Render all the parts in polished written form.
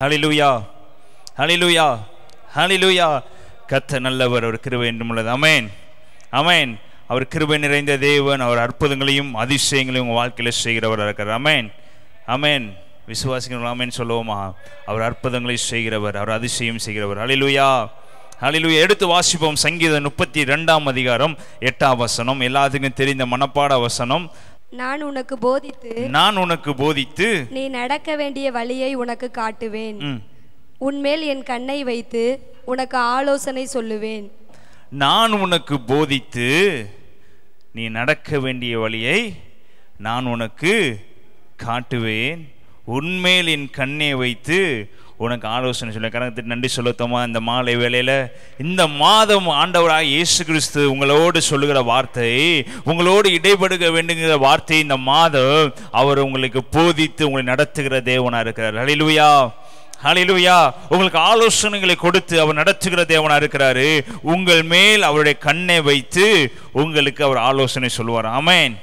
ஹல்லேலூயா, ஹல்லேலூயா, ஹல்லேலூயா. கர்த்தர் நல்லவர், அவர் கிருபை என்றும் உள்ளது. ஆமென், ஆமென். அவர் கிருபை நிறைந்த தேவன். அவர் அற்புதங்களையும் அதிசயங்களையும் உங்கள் வாழ்க்கையில் செய்கிறவர் இருக்கிறார். ஆமென், ஆமென். விசுவாசிகள் ஆமென் சொல்லுவோமா? அவர் அற்புதங்களை செய்கிறவர், அவர் அதிசயம் செய்கிறவர். ஹல்லேலூயா, ஹல்லேலூயா. எடுத்து வாசிப்போம். சங்கீதம் 32ஆம் அதிகாரம் 8ஆம் வசனம். எல்லாத்துக்கும் தெரிந்த மனப்பாட வசனம். நான் உனக்கு போதித்து நீ நடக்க வேண்டிய வழியை உனக்கு காட்டுவேன். உன்மேல் என் கண்ணை வைத்து உனக்கு ஆலோசனை சொல்லுவேன். நான் உனக்கு போதித்து நீ நடக்க வேண்டிய வழியை நான் உனக்கு காட்டுவேன். உன்மேல் என் கண்ணை வைத்து உனக்கு ஆலோசனை சொல்ல. கரங்கத்திற்கு நன்றி சொல்லத்தோமா? இந்த மாலை வேளையில் இந்த மாதம் ஆண்டவராக இயேசு கிறிஸ்து உங்களோடு சொல்லுகிற வார்த்தை, உங்களோடு இடைபடுக வேண்டுங்கிற வார்த்தை, இந்த மாதம் அவர் உங்களுக்கு போதித்து உங்களை நடத்துகிற தேவனாக இருக்கிறார். ஹல்லேலூயா, ஹல்லேலூயா. உங்களுக்கு ஆலோசனைகளை கொடுத்து அவர் நடத்துகிற தேவனாக இருக்கிறாரு. உங்கள் மேல் அவருடைய கண்ணை வைத்து உங்களுக்கு அவர் ஆலோசனை சொல்லுவார். ஆமென்,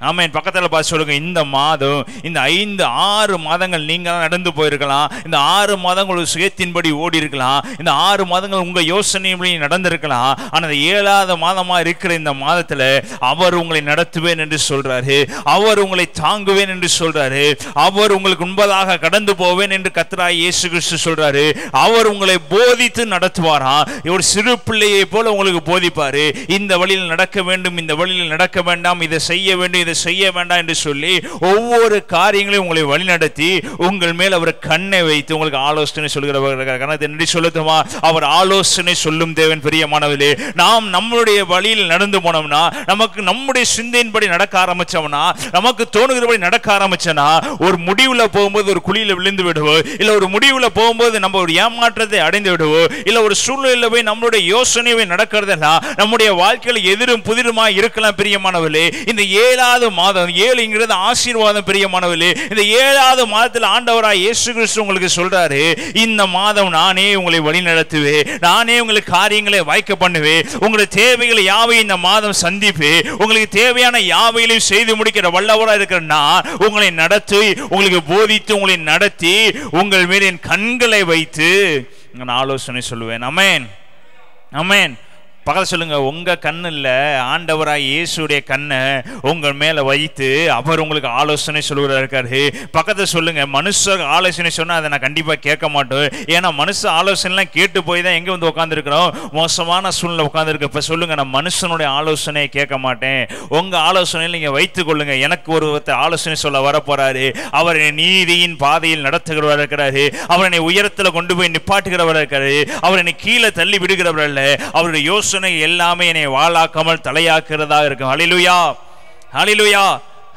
ஆமென். பக்கத்தில் பார்த்து சொல்லுங்க, இந்த மாதம், இந்த 5-6 மாதங்கள் நீங்கள் நடந்து போயிருக்கலாம். இந்த 6 மாதங்கள் ஒரு சுயத்தின்படி ஓடி இருக்கலாம். இந்த 6 மாதங்கள் உங்கள் யோசனைப்படி நடந்திருக்கலாம். ஆனால் இந்த 7ஆவது மாதமாக இருக்கிற இந்த மாதத்தில் அவர் உங்களை நடத்துவேன் என்று சொல்றாரு. அவர் உங்களை தாங்குவேன் என்று சொல்றாரு. அவர் உங்களுக்கு முன்பதாக கடந்து போவேன் என்று கர்த்தராகிய இயேசு கிறிஸ்து சொல்றாரு. அவர் உங்களை போதித்து நடத்துவாராம். ஒரு சிறு பிள்ளையை போல உங்களுக்கு போதிப்பாரு. இந்த வழியில் நடக்க வேண்டும், இந்த வழியில் நடக்க வேண்டாம், இதை செய்ய வேண்டும், செய்ய வேண்டாம் என்று சொல்லி ஒவ்வொரு காரியங்களையும் உங்களை வழிநடத்தி உங்கள் மேல் அவர் கண்ணை வைத்து உங்களுக்கு ஆலோசனை சொல்கிறவர். சொல்லட்டுமா? அவர் ஆலோசனை சொல்லும் தேவன். பிரியமானவர்களே, நாம் நம்மளுடைய வழியில் நடந்து போனோம்னா, நமக்கு நம்முடைய சிந்தையின்படி நடக்க ஆரம்பிச்சோம்னா, நமக்கு தோணுகிறபடி நடக்க ஆரம்பிச்சோம்னா, ஒரு முடிவுல போகும்போது ஒரு குழியில விழுந்து விடுவோம். இல்ல ஒரு முடிவுல போகும்போது நம்ம ஒரு ஏமாற்றத்தை அடைந்து விடுவோம். இல்ல ஒரு சூழ்நிலையில போய் நம்மளுடைய யோசனையை நடக்கிறதெல்லாம் நம்முடைய வாழ்க்கையில் எதிரும் புதிருமா இருக்கலாம். பிரியமானவர்களே, இந்த 7ஆவது மாதம், 7ங்கிறது ஆசீர்வாதம். பிரியமானவர்களே, இந்த 7ஆவது மாதத்தில் ஆண்டவராய் இயேசு கிறிஸ்து உங்களுக்கு சொல்றாரு, இந்த மாதம் நானே உங்களை வழி நடத்துவேன், நானே உங்களுக்கு காரியங்களை வாய்க்க பண்ணுவேன், உங்களுடைய தேவைகளை யாவையும் இந்த மாதம் சந்திப்பேன், உங்களுக்கு தேவையான யாவைகளையும் செய்து முடிக்கிற வல்லவராக இருக்கிற நான் உங்களை நடத்தி, உங்களுக்கு போதித்து, உங்களை நடத்தி, உங்கள் மேல் என் கண்களை வைத்து நான் ஆலோசனை சொல்லுவேன். ஆமென், ஆமென். பக்கத்தில் சொல்லுங்க, உங்க கண்ணு இல்ல, ஆண்டவராய் இயேசுடைய கண்ணை உங்கள் மேல வைத்து அவர் உங்களுக்கு ஆலோசனை சொல்லுவதா இருக்காரு. பக்கத்தில் சொல்லுங்க, மனுஷ ஆலோசனை சொன்னா அதை நான் கண்டிப்பா கேட்க மாட்டோம். ஏன்னா மனுஷ ஆலோசனைலாம் கேட்டு போய் தான் எங்க வந்து உட்காந்துருக்கிறோம், மோசமான சூழ்நிலை உட்காந்துருக்கு. இப்ப சொல்லுங்க, நான் மனுஷனுடைய ஆலோசனையை கேட்க மாட்டேன், உங்க ஆலோசனையில் நீங்க வைத்துக் கொள்ளுங்க. எனக்கு ஒருத்தர் ஆலோசனை சொல்ல வர போறாரு. அவர் நீதியின் பாதையில் நடத்துகிறவர் இருக்கிறாரு. அவர் என்னை உயரத்தில் கொண்டு போய் நிப்பாட்டுகிறவர் இருக்காரு. அவர் என்னை கீழே தள்ளி விடுகிறவர் அல்ல. அவருடைய யோசனை எல்லாமே என்னை வாளாக்காமல் தலையாக்குறதா இருக்கும். ஹல்லேலூயா, ஹல்லேலூயா,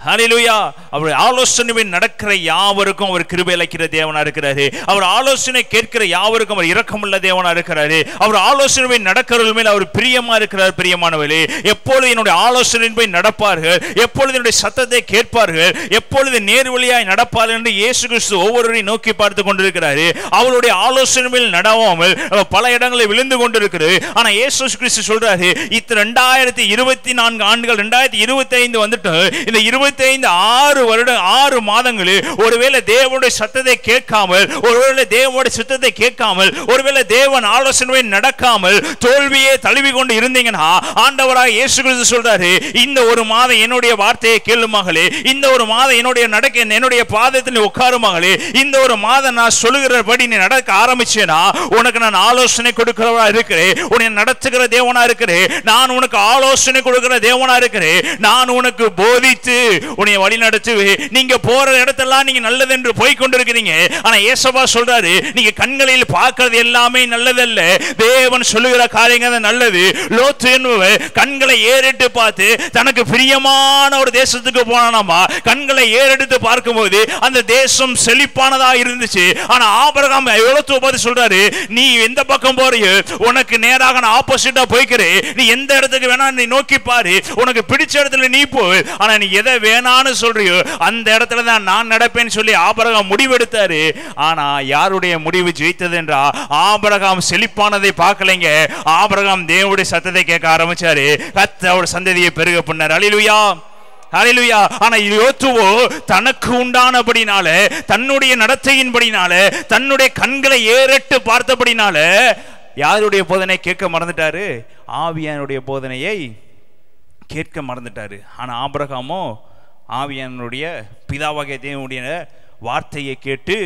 ஹல்லேலூயா. அவருடைய ஆலோசனை நடக்கிற யாவருக்கும் அவர் கிருபை அளிக்கிற தேவனா இருக்கிறாரு. அவர் ஆலோசனை கேட்கிற யாவருக்கும் அவர் இரக்கமுள்ள தேவனா இருக்கிறாரு. அவர் ஆலோசனை நடக்கிறவர்கள் மேல் அவர் பிரியமா இருக்கிறார். பிரியமானவர்களே, எப்பொழுது என்னுடைய ஆலோசனை போய் நடப்பார்கள், எப்பொழுது என்னுடைய சத்தத்தை கேட்பார்கள், எப்பொழுது நேர் வழியாய் நடப்பார்கள் என்று இயேசு கிறிஸ்து ஒவ்வொருவரையும் நோக்கி பார்த்து கொண்டிருக்கிறாரு. அவருடைய ஆலோசனை மேல் நடவாமல் பல இடங்களில் விழுந்து கொண்டிருக்கிறது. ஆனா இயேசு கிறிஸ்து சொல்றாரு, 2024 ஆண்டுகள் 2025 வந்துட்டு, இந்த 6 மாதங்களில் ஒருவேளை தேவனுடைய சத்தத்தை கேட்காமல், ஒருவேளை தேவனுடைய சித்தத்தை கேட்காமல், ஒருவேளை தேவன் ஆலோசனை நடக்காமல் தோல்வியே தழுவி கொண்டு இருந்தீங்கன்னா, ஆண்டவராக இயேசு கிறிஸ்து சொல்றாரு, இந்த ஒரு மாதம் என்னுடைய வார்த்தையை கேளுமகளே, இந்த ஒரு மாதம் என்னுடைய பாதத்தில் உட்காருமகளே, இந்த ஒரு மாதம் நான் சொல்லுகிறபடி நீ நடக்க ஆரம்பிச்சேனா, உனக்கு நான் ஆலோசனை கொடுக்கிறவனா இருக்கிறேன், உன்னை நடத்துகிற தேவனா இருக்கிறேன், நான் உனக்கு ஆலோசனை கொடுக்கிற தேவனா இருக்கிறேன், நான் உனக்கு போதித்து உன்னை வழி நடத்துவேன். நீங்க போற இடத்தெல்லாம் நீங்க நல்லது என்று போய் கொண்டிருக்கிறீங்க. ஆனா ஏசப்பா சொல்றாரு, நீங்க கண்களில் பார்க்கிறது எல்லாமே நல்லதல்ல, தேவன் சொல்லுகிற காரியங்கள் நல்லது. லோத்து என்பவர் கண்களை ஏறெடுத்து பார்த்து தனக்கு பிரியமான ஒரு தேசத்துக்கு போனானாமா. கண்களை ஏறெடுத்து பார்க்கும்போது அந்த தேசம் செழிப்பானதா இருந்துச்சு. ஆனா ஆபிரகாம் லோத்துவை பார்த்து சொல்றாரு, நீ எந்த பக்கம் போறியோ உனக்கு நேராக நான் ஆப்போசிட்டா போய்க்கிறேன், நீ எந்த இடத்துக்கு வேணா நீ நோக்கி பாரு, உனக்கு பிடிச்ச இடத்துல நீ போ, ஆனா நீ எதை வேணான்னு சொல்றியோ அந்த இடத்துல தான் நான் நடப்பேன்னு சொல்லி ஆபிரகாம் முடிவெடுத்தாரு. ஆனா யாருடைய முடிவு ஜெயித்தது என்றா, ஆபிரகாம் செழிப்பானதை பார்க்கலைங்க, ஆபிரகாம் தேவனுடைய சத்தத்தை கேட்க ஆரம்பிச்சாரு. கர்த்தர் அவர் சந்ததியை பெருக பண்ணார். ஹல்லேலூயா, ஹல்லேலூயா. ஆனா யோசுவோ தனக்கு உண்டானபடினால, தன்னுடைய நடத்தையின்படினால, தன்னுடைய கண்களை ஏறிட்டு பார்த்தபடினால யாருடைய போதனை கேட்க மறந்துட்டாரு? ஆவியானுடைய போதனையை கேட்க மறந்துட்டாரு. ஆனா ஆபிரகாமோ ஆவியானுடைய பிதாவாகிய தேவனுடைய வார்த்தையை கேட்டு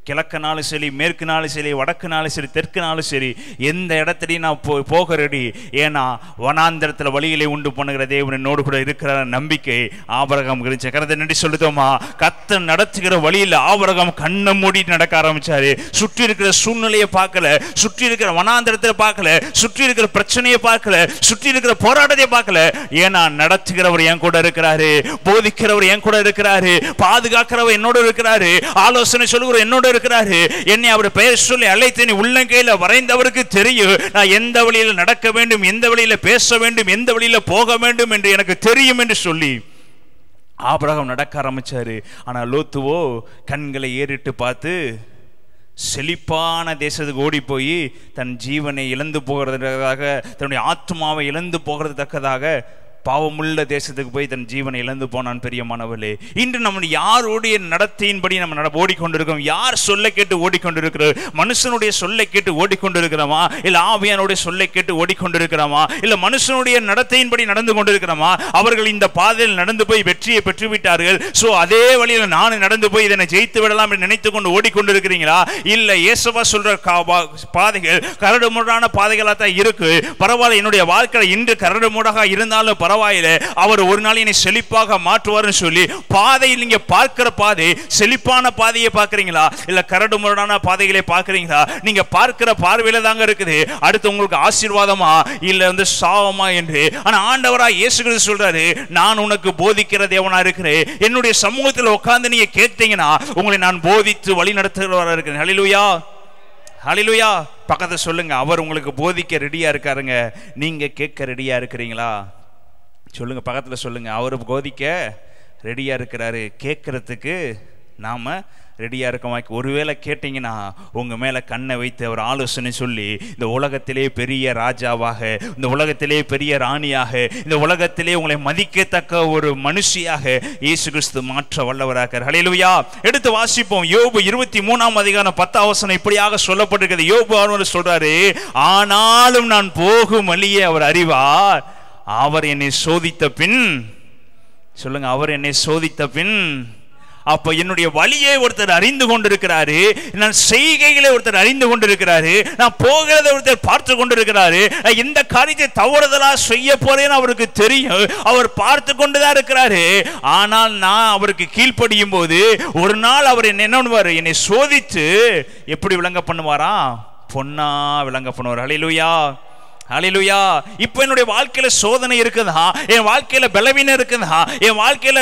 கிழக்குனாலும் சரி, மேற்குனாலும் சரி, வடக்குனாலும் சரி, தெற்குனாலும் சரி, எந்த இடத்துலையும் நான் போக ரெடி. ஏன்னா வனாந்திரத்தில் வழிகளை உண்டு பண்ணுகிற தேவன் என்னோடு கூட இருக்கிற நம்பிக்கை ஆபிரகாம் கிடைச்ச கருத்தை நன்றி சொல்லுதோமா. கர்த்தர் நடத்துகிற வழியில் ஆபிரகாம் கண்ணை மூடிட்டு நடக்க ஆரம்பிச்சாரு. சுற்றி இருக்கிற சூழ்நிலையை பார்க்கல, சுற்றி இருக்கிற வனாந்திரத்தில் பார்க்கல, சுற்றி இருக்கிற பிரச்சனையை பார்க்கல, சுற்றி இருக்கிற போராட்டத்தை பார்க்கல. ஏன்னா நடத்துகிறவர் என் கூட இருக்கிறாரு, போதிக்கிறவர் என் கூட இருக்கிறாரு, பாதுகாக்கிறவர் என்னோட இருக்கிறாரு, ஆலோசனை சொல்லுகிற என்னோட இருக்கிறாரு. என்னை அவர் பெயர் சொல்லி அழைத்து உள்ளங்கையில வரைந்தவருக்கு தெரியும் நான் எந்த வழியில நடக்க வேண்டும், எந்த வழியில பேச வேண்டும், எந்த வழியில போக வேண்டும் என்று எனக்கு தெரியும் என்று சொல்லி ஆபிரகாம் நடக்க ஆரம்பிச்சாரு. ஆனா லோத்துவோ கண்களை ஏறிட்டு பார்த்து செழிப்பான தேசத்துக்கு ஓடி போய் தன் ஜீவனை இழந்து போகிறதுக்காக, தன்னுடைய ஆத்மாவை இழந்து போகிறதுக்காக பாவமுள்ள தேசத்துக்கு போய் தன் ஜீவனை இழந்து போனான். பெரியமானவர்களே, இன்று நம்ம யாருடைய நடத்தையின்படி நம்ம ஓடிக்கொண்டிருக்கிறோம்? யார் சொல்லை கேட்டு ஓடிக்கொண்டிருக்கிறோம்? மனுஷனுடைய சொல்லை கேட்டு ஓடிக்கொண்டிருக்கிறோமா, இல்ல ஆவியானுடைய சொல்லை கேட்டு ஓடிக்கொண்டிருக்கிறோமா, இல்ல மனுஷனுடைய நடத்தையின்படி நடந்து கொண்டிருக்கிறோமா? அவர்கள் இந்த பாதையில் நடந்து போய் வெற்றியை பெற்றுவிட்டார்கள், சோ அதே வழியில் நான் நடந்து போய் இதனை ஜெயித்து விடலாம் என்று நினைத்து கொண்டு ஓடிக்கொண்டிருக்கிறீங்களா? இல்ல இயேசுவா சொல்ற பாதைகள் கரடுமுரடான பாதைகளா தான் இருக்கு, பரவாயில்ல, என்னுடைய வாழ்க்கை இன்று கரடுமுரடாக இருந்தாலும் பரவாயில்லை, அவர் ஒரு நாள் என்னை செழிப்பாக மாற்றுவார்னு சொல்லி பாதையில் நீங்க பார்க்கிற பாதை செழிப்பான பாதையை பார்க்கிறீங்களா, இல்ல கரடுமுரடான பாதைகளை பார்க்கிறீங்களா? நீங்க பார்க்கிற பார்வையில தாங்க இருக்குது அடுத்து உங்களுக்கு ஆசீர்வாதமா இல்ல சாவமா என்று. ஆனா ஆண்டவராய் இயேசு கிறிஸ்து சொல்றாரு, நான் உனக்கு போதிக்கிற தேவனா இருக்கிறேன், என்னுடைய சமூகத்தில் உட்கார்ந்து நீங்க கேட்டீங்கன்னா உங்களை நான் போதித்து வழி நடத்துகிறவரா இருக்கிறேன். ஹல்லேலூயா, ஹல்லேலூயா. பக்கத்துல சொல்லுங்க, அவர் உங்களுக்கு போதிக்க ரெடியா இருக்காருங்க, நீங்க கேட்க ரெடியா இருக்கிறீங்களா? சொல்லுங்க, பக்கத்துல சொல்லுங்க, அவர் போதிக்க ரெடியா இருக்கிறாரு, கேட்கறதுக்கு நாம ரெடியா இருக்கோமா? ஒருவேளை கேட்டீங்கன்னா உங்க மேல கண்ணை வைத்து அவர் ஆலோசனை சொல்லி இந்த உலகத்திலே பெரிய ராஜாவாக, இந்த உலகத்திலே பெரிய ராணியாக, இந்த உலகத்திலே உங்களை மதிக்கத்தக்க ஒரு மனுஷியாக இயேசு கிறிஸ்து மாற்ற வல்லவராக. ஹல்லேலூயா. எடுத்து வாசிப்போம். யோபு 23ஆம் அதிகாரம் 10ஆம் வசனம் இப்படியாக சொல்லப்பட்டிருக்கிறது. யோபு அவர் சொல்றாரு, ஆனாலும் நான் போகும் வழியை அவர் அறிவார், அவர் என்னை சோதித்த பின், சொல்லுங்க, அவர் என்னை சோதித்த பின். அப்ப என்னுடைய வழியை ஒருத்தர் அறிந்து கொண்டிருக்கிறாரு, நான் செய்கைகளை ஒருத்தர் அறிந்து கொண்டிருக்கிறாரு, நான் போகிறதை ஒருத்தர் பார்த்து கொண்டிருக்கிறாரு, இந்த காரியத்தை தவறுதலா செய்ய போறேன்னு அவருக்கு தெரியும், அவர் பார்த்து கொண்டுதான் இருக்கிறாரு. ஆனால் நான் அவருக்கு கீழ்ப்படியும் போது ஒரு நாள் அவர் என்ன பண்ணுவாரு, என்னை சோதித்து எப்படி விளங்க பண்ணுவாரா? பொன்னா விளங்க பண்ணுவார். ஹல்லேலூயா, ஹல்லேலூயா. இப்போ என்னுடைய வாழ்க்கையில சோதனை இருக்குதா, என் வாழ்க்கையில பலவீனம் இருக்குதா, என் வாழ்க்கையில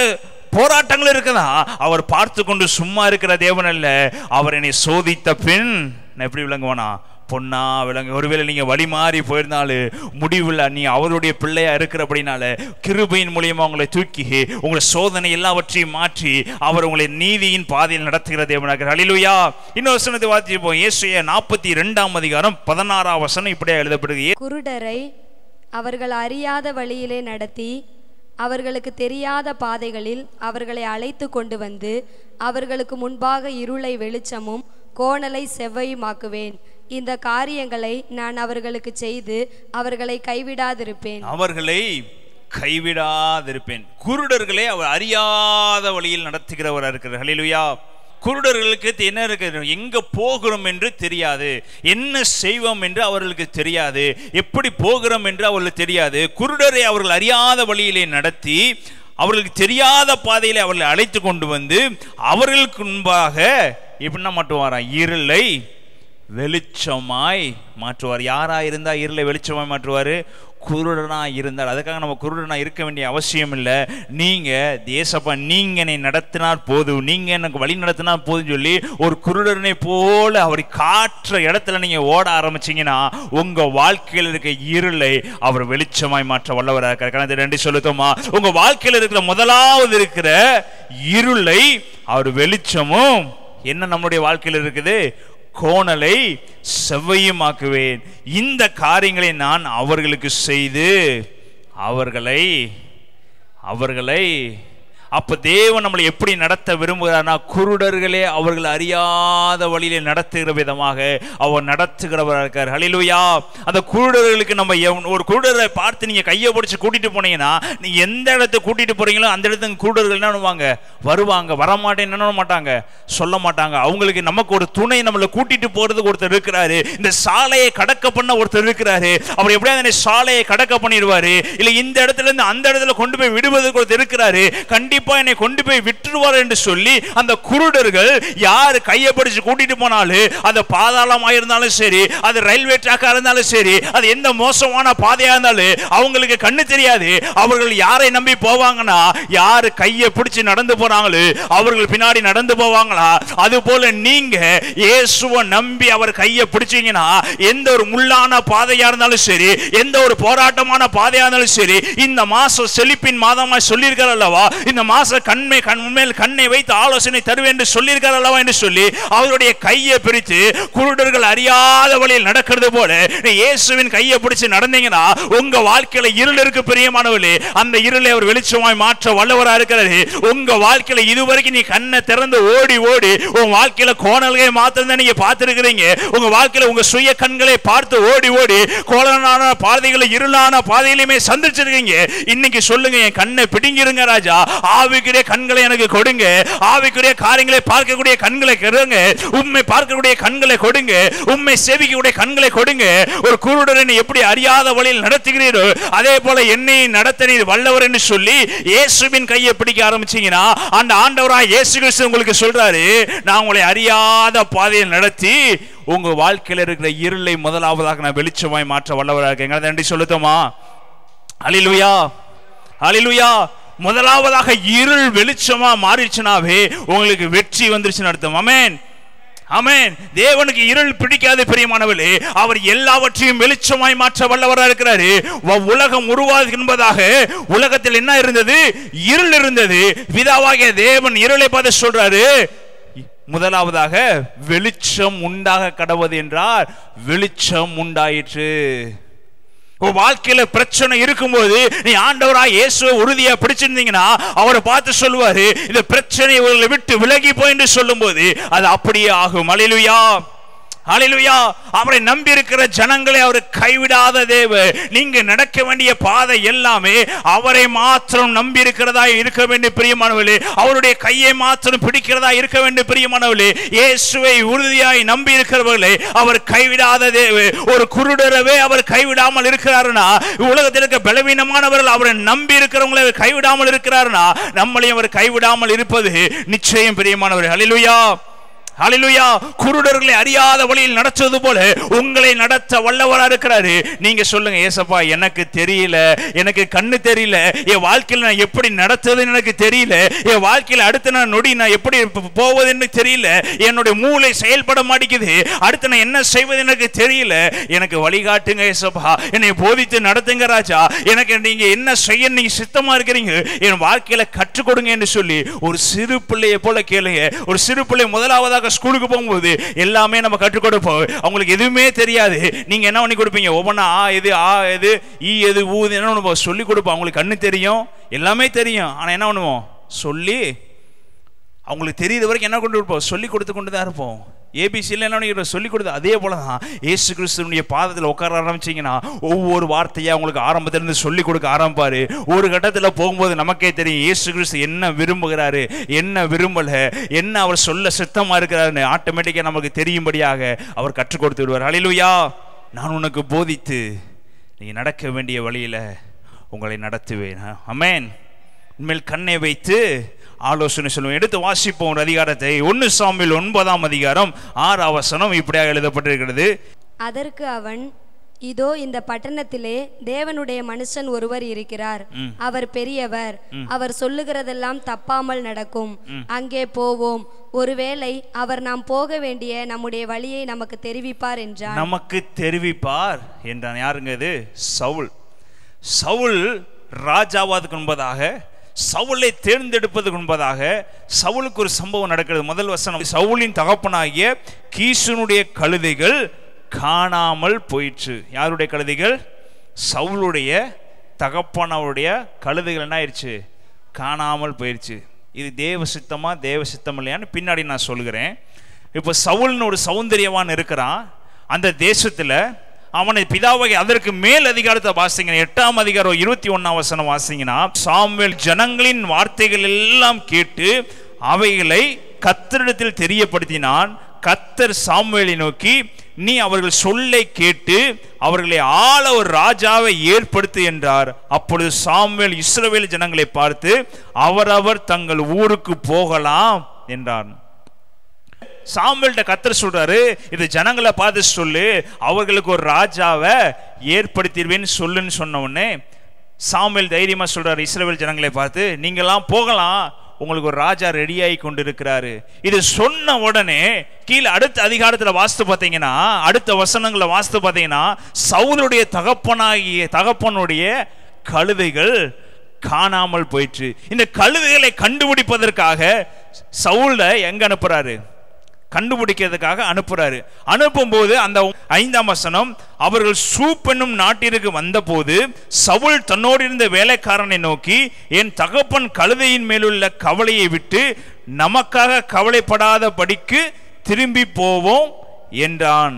போராட்டங்கள் இருக்குதா, அவர் பார்த்து கொண்டு சும்மா இருக்கிற தேவன் அல்ல, அவர் என்னை சோதித்த பின் நான் எப்படி விளங்குவானா? பொன்னா விளங்க. ஒருவேளை நீங்க வழி மாறி போயிருந்தாலும் முடிவில் நீ அவருடைய பிள்ளையா இருக்கிறபடினால கிருபையின் மூலியமா உங்களை தூக்கி உங்களை சோதனை எல்லாவற்றையும் மாற்றி அவர் உங்களை நீதியின் பாதையில் நடத்துகிற தேவனாக. ஹல்லேலூயா. இன்னொரு வசனத்தை வாசிப்போம். ஏசாயா 42ஆம் அதிகாரம் 16ஆம் வசனம் இப்படியே எழுதப்படுகிறது. குருடரை அவர்கள் அறியாத வழியிலே நடத்தி அவர்களுக்கு தெரியாத பாதைகளில் அவர்களை அழைத்து கொண்டு வந்து அவர்களுக்கு முன்பாக இருளை வெளிச்சமும் கோணலை செவ்வையுமாக்குவேன். இந்த காரியங்களை நான் அவர்களுக்கு செய்து அவர்களை கைவிடாதிருப்பேன். அவர்களை கைவிடாதிருப்பேன். குருடர்களை அவர் அறியாத வழியில் நடத்துகிறவராக இருக்கிறார். ஹல்லேலூயா. குருடர்களுக்கு என்ன இருக்கு, எங்க போகிறோம் என்று தெரியாது, என்ன செய்வோம் என்று அவர்களுக்கு தெரியாது, எப்படி போகிறோம் என்று அவர்களுக்கு தெரியாது. குருடரை அவர்கள் அறியாத வழியிலே நடத்தி அவர்களுக்கு தெரியாத பாதையிலே அவர்களை அழைத்து கொண்டு வந்து அவர்களுக்கு முன்பாக எப்படின்னா மாட்டுவாரா? இருளை வெளிச்சமாய் மாற்றுவார். யாரா இருந்தா இருளை வெளிச்சமாய் மாற்றுவாரு? குருடனா இருந்தால். அதுக்காக நம்ம குருடனா இருக்க வேண்டிய அவசியம் இல்லை. நீங்க தேசப்பா, நீங்க என்னை நடத்தினார் போதும், நீங்க எனக்கு வழி நடத்தினார் போதும் சொல்லி ஒரு குருடனை போல அவர் காற்ற இடத்துல நீங்க ஓட ஆரம்பிச்சீங்கன்னா உங்க வாழ்க்கையில் இருக்க இருளை அவர் வெளிச்சமாய் மாற்ற வல்லவராக இருக்கிறார். ரெண்டு சொல்லுத்தோமா, உங்க வாழ்க்கையில் இருக்கிற முதலாவது இருக்கிற இருளை அவர் வெளிச்சமும் என்ன நம்முடைய வாழ்க்கையில் இருக்குது? கோணலை செவ்வையுமாக்குவேன். இந்த காரியங்களை நான் அவர்களுக்கு செய்து அவர்களை அவர்களை. அப்ப தேவன் நம்மளை எப்படி நடத்த விரும்புகிறார்னா, குருடர்களே அவர்கள் அறியாத வழியிலே நடத்துகிற விதமாக அவர் நடத்துகிறவராக இருக்கார். ஹல்லேலூயா. அந்த குருடர்களுக்கு நம்ம ஒரு குருடரை பார்த்து நீங்க கையை பிடிச்சு கூட்டிட்டு போனீங்கன்னா, நீங்க எந்த இடத்துக்கு கூட்டிட்டு போறீங்களோ அந்த இடத்துக்கு குருடர்கள் என்ன பண்ணுவாங்க? வருவாங்க. வரமாட்டேன்னு என்ன மாட்டாங்க? சொல்ல மாட்டாங்க. அவங்களுக்கு நமக்கு ஒரு துணை, நம்மளை கூட்டிட்டு போறதுக்கு ஒருத்தர் இருக்கிறாரு. இந்த சாலையை கடக்க பண்ண ஒருத்தர் இருக்கிறாரு. அவர் எப்படியாவது சாலையை கடக்க பண்ணிடுவாரு. இல்ல இந்த இடத்துல இருந்து அந்த இடத்துல கொண்டு போய் விடுவதற்கு ஒருத்தர் இருக்கிறாரு. கண்டிப்பா என்னை கொண்டு போய் விட்டுருவார் என்று சொல்லி அந்த குருடர்கள் யார் கையை பிடிச்சு கூட்டிட்டு போனாலும், அது பாதாளமா இருந்தாலும் சரி, அது ரயில்வே ட்ராக்கா இருந்தாலும் சரி, அது எந்த மோசமான பாதையா இருந்தாலும் அவங்களுக்கு கண்ணு தெரியாது. அவர்கள் யாரை நம்பி போவாங்கன்னா, யாரு கையை பிடிச்சு நடந்து போறாங்களோ அவர்கள் பின்னாடி நடந்து போவாங்களா? அது போல நீங்க இயேசுவை நம்பி அவர் கையை பிடிச்சீங்கன்னா, எந்த ஒரு முள்ளான பாதையா இருந்தாலும் சரி, எந்த ஒரு போராட்டமான பாதையா இருந்தாலும் சரி, இந்த மாசம் செழிப்பின் மாதமா சொல்லியிருக்கார் அல்லவா, இந்த மாச கண்மேல் கண்ணை வைத்து ஆலோசனை தருவேன் என்று சொல்லியிருக்கார் அல்லவா என்று சொல்லி அவருடைய கையை பிடித்து குருடர்கள் அறியாத வழியில் நடக்கிறது போல இயேசுவின் கையை பிடிச்சு நடந்தீங்கன்னா, உங்க வாழ்க்கையில இருள் இருக்கு பிரியமானவர்களே, அந்த இருளை அவர் வெளிச்சமாய் மாற்ற வல்லவராக இருக்கிறாரு. உங்க வாழ்க்கையில இதுவரைக்கும் நீ கண்ணை திறந்து ஓடி ஓடி உங்க வாழ்க்கையில கோணல்களை மாத்திரம் நீங்க பார்த்திருக்கிறீங்க. உங்க வாழ்க்கையில உங்க சுய கண்களை பார்த்து ஓடி ஓடி கோணலான பாதைகளை இருளான பாதையிலுமே சந்திச்சிருக்கீங்க. இன்னைக்கு சொல்லுங்க, என் கண்ணை பிடிங்கிருங்க ராஜா, ஆவிக்குரிய கண்களை எனக்கு கொடுங்க, ஆவிக்குரிய காரியங்களை பார்க்கக்கூடிய கண்களை கொடுங்க, உம்மை பார்க்கக்கூடிய கண்களை கொடுங்க, உம்மை சேவிக்கக்கூடிய கண்களை கொடுங்க. ஒரு குருடனை எப்படி அறியாத வழியில் நடத்துகிறீரோ அதே போல என்னை நடத்த நீர் வல்லவர் என்று சொல்லி இயேசுவின் கையை பிடிக்க ஆரம்பிச்சீங்கன்னா, அந்த ஆண்டவராய் இயேசு கிறிஸ்து உங்களுக்கு சொல்றாரு, நான் உங்களை அறியாத பாதையில் நடத்தி உங்க வாழ்க்கையில் இருக்கிற இருளை முதலாவதாக நான் வெளிச்சமாய் மாற்ற வல்லவராக இருக்கேன். நன்றி சொல்லுமா? ஹல்லேலூயா, ஹல்லேலூயா. முதலாவதாக இருள் வெளிச்சமா மாறிடுச்சுனாவே உங்களுக்கு வெற்றி வந்துருச்சுன்னு அர்த்தம். ஆமென், ஆமென். தேவனுக்கு இருள் பிடிக்காது பிரியமானவர்களே. அவர் எல்லாவற்றையும் வெளிச்சமாய் மாற்ற வல்லவராக இருக்கிறாரு. உலகம் உருவாது என்பதாக உலகத்தில் என்ன இருந்தது? இருள் இருந்தது. பிதாவாகிய தேவன் இருளை பார்த்து சொல்றாரு, முதலாவதாக வெளிச்சம் உண்டாக கடவது என்றார். வெளிச்சம் உண்டாயிற்று. வாழ்க்கையில பிரச்சனை இருக்கும்போது நீ ஆண்டவராய் இயேசுவை உறுதியா பிடிச்சிருந்தீங்கன்னா, அவரை பார்த்து சொல்லுவாரு, இந்த பிரச்சனை உங்களை விட்டு விலகி போய் என்று சொல்லும் போது அது அப்படியே ஆகும். ஹல்லேலூயா, ஹல்லேலூயா. அவரை நம்பி இருக்கிற ஜனங்களை அவர் கைவிடாத தேவன். நீங்க நடக்க வேண்டிய பாதை எல்லாமே அவரை மாத்திரம் நம்பி இருக்கிறதா இருக்க வேண்டிய பிரியமானவர்களே, அவருடைய கையை மாத்திரம் பிடிக்கிறதா இருக்க வேண்டிய பிரியமானவர்களே. இயேசுவை உறுதியாய் நம்பி இருக்கிறவர்களை அவர் கைவிடாத தேவன். ஒரு குருடரவே அவர் கைவிடாமல் இருக்கிறாருன்னா, உலகத்தில் இருக்க பலவீனமானவர்கள் அவரை நம்பி இருக்கிறவங்களை அவர் கைவிடாமல் இருக்கிறாருன்னா, நம்மளையும் அவர் கைவிடாமல் இருப்பது நிச்சயம் பிரியமானவர்களே. ஹல்லேலூயா, ஹல்லேலூயா. குருடர்களை அறியாத வழியில் நடத்துவது போல உங்களை நடத்த வல்லவராக இருக்கிறாரு. நீங்க சொல்லுங்க, ஏசப்பா எனக்கு தெரியல, எனக்கு கண்ணு தெரியல, என் வாழ்க்கையில் நான் எப்படி நடத்துவதுன்னு எனக்கு தெரியல, என் வாழ்க்கையில் அடுத்த நான் நொடி நான் எப்படி போவதுன்னு தெரியல, என்னுடைய மூளை செயல்பட மாட்டேங்குது, அடுத்து நான் என்ன செய்வது எனக்கு தெரியல, எனக்கு வழிகாட்டுங்க ஏசப்பா, என்னை போதித்து நடத்துங்க ராஜா, எனக்கு நீங்க என்ன செய்ய நீங்க சித்தமா இருக்கிறீங்க, என் வாழ்க்கையில கற்றுக் கொடுங்க என்று சொல்லி ஒரு சிறு பிள்ளையை போல கேளுங்க. ஒரு சிறு பிள்ளை முதலாவதாக ஸ்கூலுக்கு போகும்போது எல்லாமே நம்ம கற்றுக் கொடுப்போம். அவங்களுக்கு எதுவுமே தெரியாது. நீங்க என்ன பண்ணி கொடுப்பீங்க? ஒவ்வொன்றா ஆ எது, ஆ எது, ஈ எது, ஊ என்ன பண்ணுவோம்? சொல்லி கொடுப்போம். அவங்களுக்கு கண்ணு தெரியும், எல்லாமே தெரியும். ஆனா என்ன பண்ணுவோம்? சொல்லி அவங்களுக்கு தெரியுது வரைக்கும் என்ன கொண்டு இருப்போம்? சொல்லி கொடுத்து கொண்டு தான் இருப்போம். ஏபிசியில் என்ன சொல்லி கொடுத்து அதே போல தான் இயேசு கிறிஸ்துவினுடைய பாதத்தில் உட்கார ஆரம்பிச்சிங்கன்னா, ஒவ்வொரு வார்த்தையை அவங்களுக்கு ஆரம்பத்திலிருந்து சொல்லி கொடுக்க ஆரம்பிப்பார். ஒரு கட்டத்தில் போகும்போது நமக்கே தெரியும் இயேசு கிறிஸ்து என்ன விரும்புகிறாரு, என்ன விரும்பலை, என்ன அவர் சொல்ல சித்தமாக இருக்கிறாருன்னு ஆட்டோமேட்டிக்காக நமக்கு தெரியும்படியாக அவர் கற்றுக் கொடுத்து விடுவார். ஹல்லேலூயா. நான் உனக்கு போதித்து நீ நடக்க வேண்டிய வழியில் உங்களை நடத்துவேன். ஆமென். உண்மையில் கண்ணை வைத்து ஆலோசனை சொல்லுவோம். எடுத்து வாசிப்போம் ஒரு அதிகாரத்தை. 1 சாமுவேல் 9ஆம் அதிகாரம் 6ஆம் வசனம் இப்படியாக எழுதப்பட்டிருக்கிறது. அதற்கு அவன், இதோ இந்த பட்டணத்திலே தேவனுடைய மனுஷன் ஒருவர் இருக்கிறார், அவர் பெரியவர், அவர் சொல்லுகிறதெல்லாம் தப்பாமல் நடக்கும், அங்கே போவோம், ஒருவேளை அவர் நாம் போக வேண்டிய நம்முடைய வழியை நமக்கு தெரிவிப்பார் என்றார். நமக்கு தெரிவிப்பார் என்றான். யாருங்க இது? சவுல். சவுல் ராஜாவாதுக்கு முன்பதாக, சவுலை தேர்ந்தெடுப்பதற்கு முன்பதாக சவுலுக்கு ஒரு சம்பவம் நடக்கிறது. முதல் வசனம், சவுலின் தகப்பனாகிய கீசுனுடைய கழுதைகள் காணாமல் போயிற்று. யாருடைய கழுதைகள்? சவுலுடைய தகப்பனுடைய கழுதைகள் என்ன ஆயிடுச்சு? காணாமல் போயிடுச்சு. இது தேவ சித்தமா தேவ சித்தம் இல்லையான்னு பின்னாடி நான் சொல்கிறேன். இப்போ சவுல்னு ஒரு சௌந்தரியவான் இருக்கிறான் அந்த தேசத்தில். அவனை பிதாவை அதற்கு மேல் அதிகாரத்தை வாசிங்கன்னா 8ஆம் அதிகாரம் 21ஆம் வசனம் வாசிங்கன்னா, சாமுவேல் ஜனங்களின் வார்த்தைகள் எல்லாம் கேட்டு அவைகளை கர்த்தரிடத்தில் தெரியப்படுத்தினான். கர்த்தர் சாமுவேலை நோக்கி, நீ அவர்கள் சொல்லை கேட்டு அவர்களை ஆள ஒரு ராஜாவை ஏற்படுத்து என்றார். அப்பொழுது சாமுவேல் இஸ்ரவேல் ஜனங்களை பார்த்து, அவரவர் தங்கள் ஊருக்கு போகலாம் என்றார். சாமுவேல்ட்ட கர்த்தர் சொல்றாரு, இது ஜனங்களை பார்த்து சொல்லு, அவர்களுக்கு ஒரு ராஜாவை ஏற்படுத்திடுவேன்னு சொல்லுன்னு சொன்ன உடனே சாமுவேல் தைரியமா சொல்றாரு இஸ்ரவேல் ஜனங்களை பார்த்து, நீங்கெல்லாம் போகலாம், உங்களுக்கு ஒரு ராஜா ரெடியாகி கொண்டு இருக்கிறாரு. இது சொன்ன உடனே கீழே அடுத்த அதிகாரத்தில் வாசித்து பார்த்தீங்கன்னா, அடுத்த வசனங்களை வாசித்து பார்த்தீங்கன்னா, சவுலுடைய தகப்பனுடைய கழுதைகள் காணாமல் போயிற்று. இந்த கழுதைகளை கண்டுபிடிப்பதற்காக சவுல எங்க அனுப்புறாரு? கண்டுபிடிக்கிறதுக்காக அனுப்புறாரு. அனுப்பும்போது அந்த 5ஆம் வசனம், அவர்கள் சூப் என்னும் நாட்டிற்கு வந்தபோது சவுல் தன்னோடு இருந்த வேலைக்காரனை நோக்கி, என் தகப்பன் கழுதையின் மேலுள்ள கவலையை விட்டு நமக்காக கவலைப்படாத படிக்கு திரும்பி போவோம் என்றான்.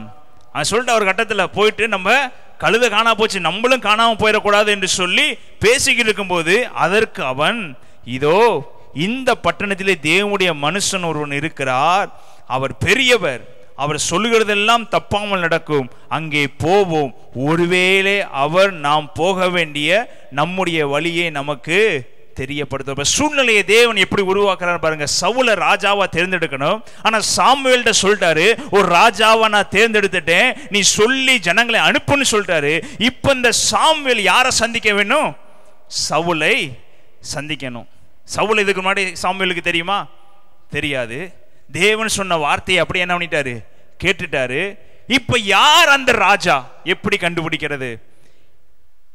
சொல்லிட்டு அவர் கட்டத்தில் போயிட்டு, நம்ம கழுதை காணா போச்சு, நம்மளும் காணாமல் போயிடக்கூடாது என்று சொல்லி பேசிக்கிட்டு இருக்கும்போது அதற்கு அவன், இதோ இந்த பட்டணத்திலே தேவனுடைய மனுஷன் ஒருவன் இருக்கிறார், அவர் பெரியவர், அவர் சொல்லுகிறதெல்லாம் தப்பாமல் நடக்கும், அங்கே போவோம், ஒருவேளை அவர் நாம் போக வேண்டிய நம்முடைய வழியை நமக்கு தெரியப்படுத்த. சூழ்நிலையை தேவன் எப்படி உருவாக்குறாரு பாருங்க. சவுல ராஜாவா தேர்ந்தெடுக்கணும், ஆனா சாமுவேல்ட்ட சொல்லிட்டாரு, ஒரு ராஜாவா நான் தேர்ந்தெடுத்துட்டேன், நீ சொல்லி ஜனங்களை அனுப்புன்னு சொல்லிட்டாரு. இப்ப இந்த சாமுவேல் யாரை சந்திக்க வேணும்? சவுலை சந்திக்கணும். சவுல் இதுக்கு முன்னாடி சாமுவேலுக்கு தெரியுமா? தெரியாது. தேவன் சொன்ன வார்த்தையை அப்படி என்ன பண்ணிட்டாரு? கேட்டுட்டாரு. இப்ப யார் அந்த ராஜா? எப்படி கண்டுபிடிக்கிறது?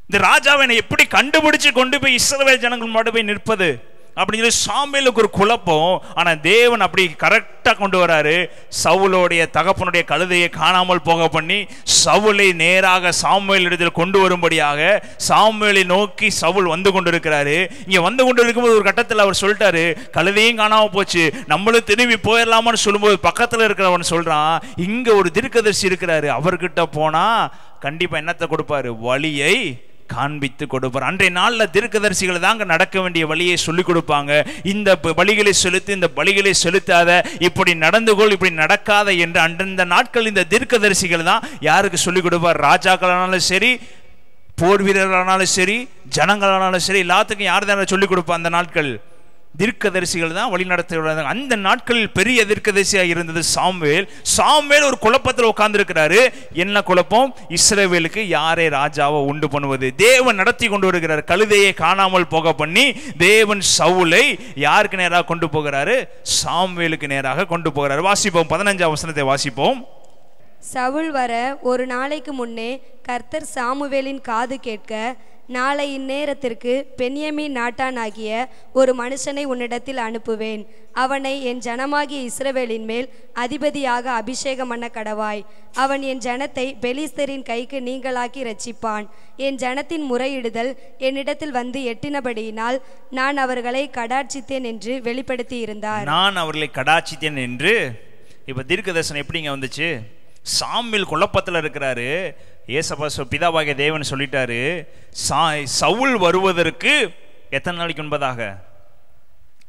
இந்த ராஜாவை எப்படி கண்டுபிடிச்சு கொண்டு போய் இஸ்ரவேல் ஜனங்கள் முன்னாடி போய் நிற்பது அப்படின்னு சொல்லி சாமுவேலுக்கு ஒரு குழப்பம். ஆனா தேவன் அப்படி கரெக்டா கொண்டு வராரு. சவுலுடைய தகப்பனுடைய கழுதையை காணாமல் போக பண்ணி சவுலை நேராக சாமுவேல் இடத்தில் கொண்டு வரும்படியாக சாமுவேலை நோக்கி சவுல் வந்து கொண்டிருக்கிறாரு. இங்க வந்து கொண்டு இருக்கும்போது ஒரு கட்டத்தில் அவர் சொல்லிட்டாரு, கழுதையும் காணாம போச்சு, நம்மளும் திரும்பி போயிடலாமான்னு சொல்லும்போது பக்கத்துல இருக்கிறவன் சொல்றான், இங்க ஒரு தீர்க்கதரிசி இருக்கிறாரு, அவர்கிட்ட போனா கண்டிப்பா என்னத்தை கொடுப்பாரு? வழியை காண்பித்து கொடுப்பார். அன்றைய நாளில் தீர்க்கதரிசிகள் தாங்க நடக்க வேண்டிய வழியை சொல்லிக் கொடுப்பாங்க. இந்த பலிகளை செலுத்து, இந்த பலிகளை செலுத்தாத, இப்படி நடந்துகொள், இப்படி நடக்காத என்று அந்தந்த நாட்கள் இந்த தீர்க்கதரிசிகள் தான் யாருக்கு சொல்லிக் கொடுப்பார்? ராஜாக்களானாலும் சரி, போர் வீரர்களானாலும் சரி, ஜனங்களானாலும் சரி, எல்லாத்துக்கும் யார் தானே சொல்லிக் கொடுப்பா? அந்த நாட்கள் தீர்க்கதரிசிகள் தான் வழி நடத்துகிறாங்க. அந்த நாட்களில் பெரிய தீர்க்கதரிசியாக இருந்தது சாமுவேல். சாமுவேல் ஒரு குழப்பத்தில் உட்கார்ந்து இருக்கிறாரு. என்ன குழப்பம்? இஸ்ரவேலுக்கு யாரை ராஜாவை உண்டு பண்ணுவது? தேவன் நடத்தி கொண்டு வருகிறார். கழுதையை காணாமல் போக பண்ணி தேவன் சவுலை யாருக்கு நேராக கொண்டு போகிறாரு? சாமுவேலுக்கு நேராக கொண்டு போகிறார். வாசிப்போம், 15ஆம் வசனத்தை வாசிப்போம். சவுல் வர ஒரு நாளைக்கு முன்னே கர்த்தர் சாமுவேலின் காது கேட்க, நாளை இந்நேரத்திற்கு பென்யமீன் நாட்டானாகிய ஒரு மனுஷனை உன்னிடத்தில் அனுப்புவேன், அவனை என் ஜனமாகிய இஸ்ரவேலின் மேல் அதிபதியாக அபிஷேகம் பண்ண கடவாய், அவன் என் ஜனத்தை பெலிஸ்தரின் கைக்கு நீங்களாக்கி ரட்சிப்பான், என் ஜனத்தின் முறையிடுதல் என்னிடத்தில் வந்து எட்டினபடியினால் நான் அவர்களை கடாட்சித்தேன் என்று வெளிப்படுத்தி இருந்தார். நான் அவர்களை கடாட்சித்தேன் என்று. இப்ப தீர்க்கதரிசனம் எப்படிங்க வந்துச்சு? சாமுவேல் குழப்பத்தில் இருக்கிறாரு. ஏசப்பா பிதாவாகிய தேவன் சொல்லிட்டாரு, சவுல் வருவதற்கு எத்தனை நாளைக்கு முன்பதாக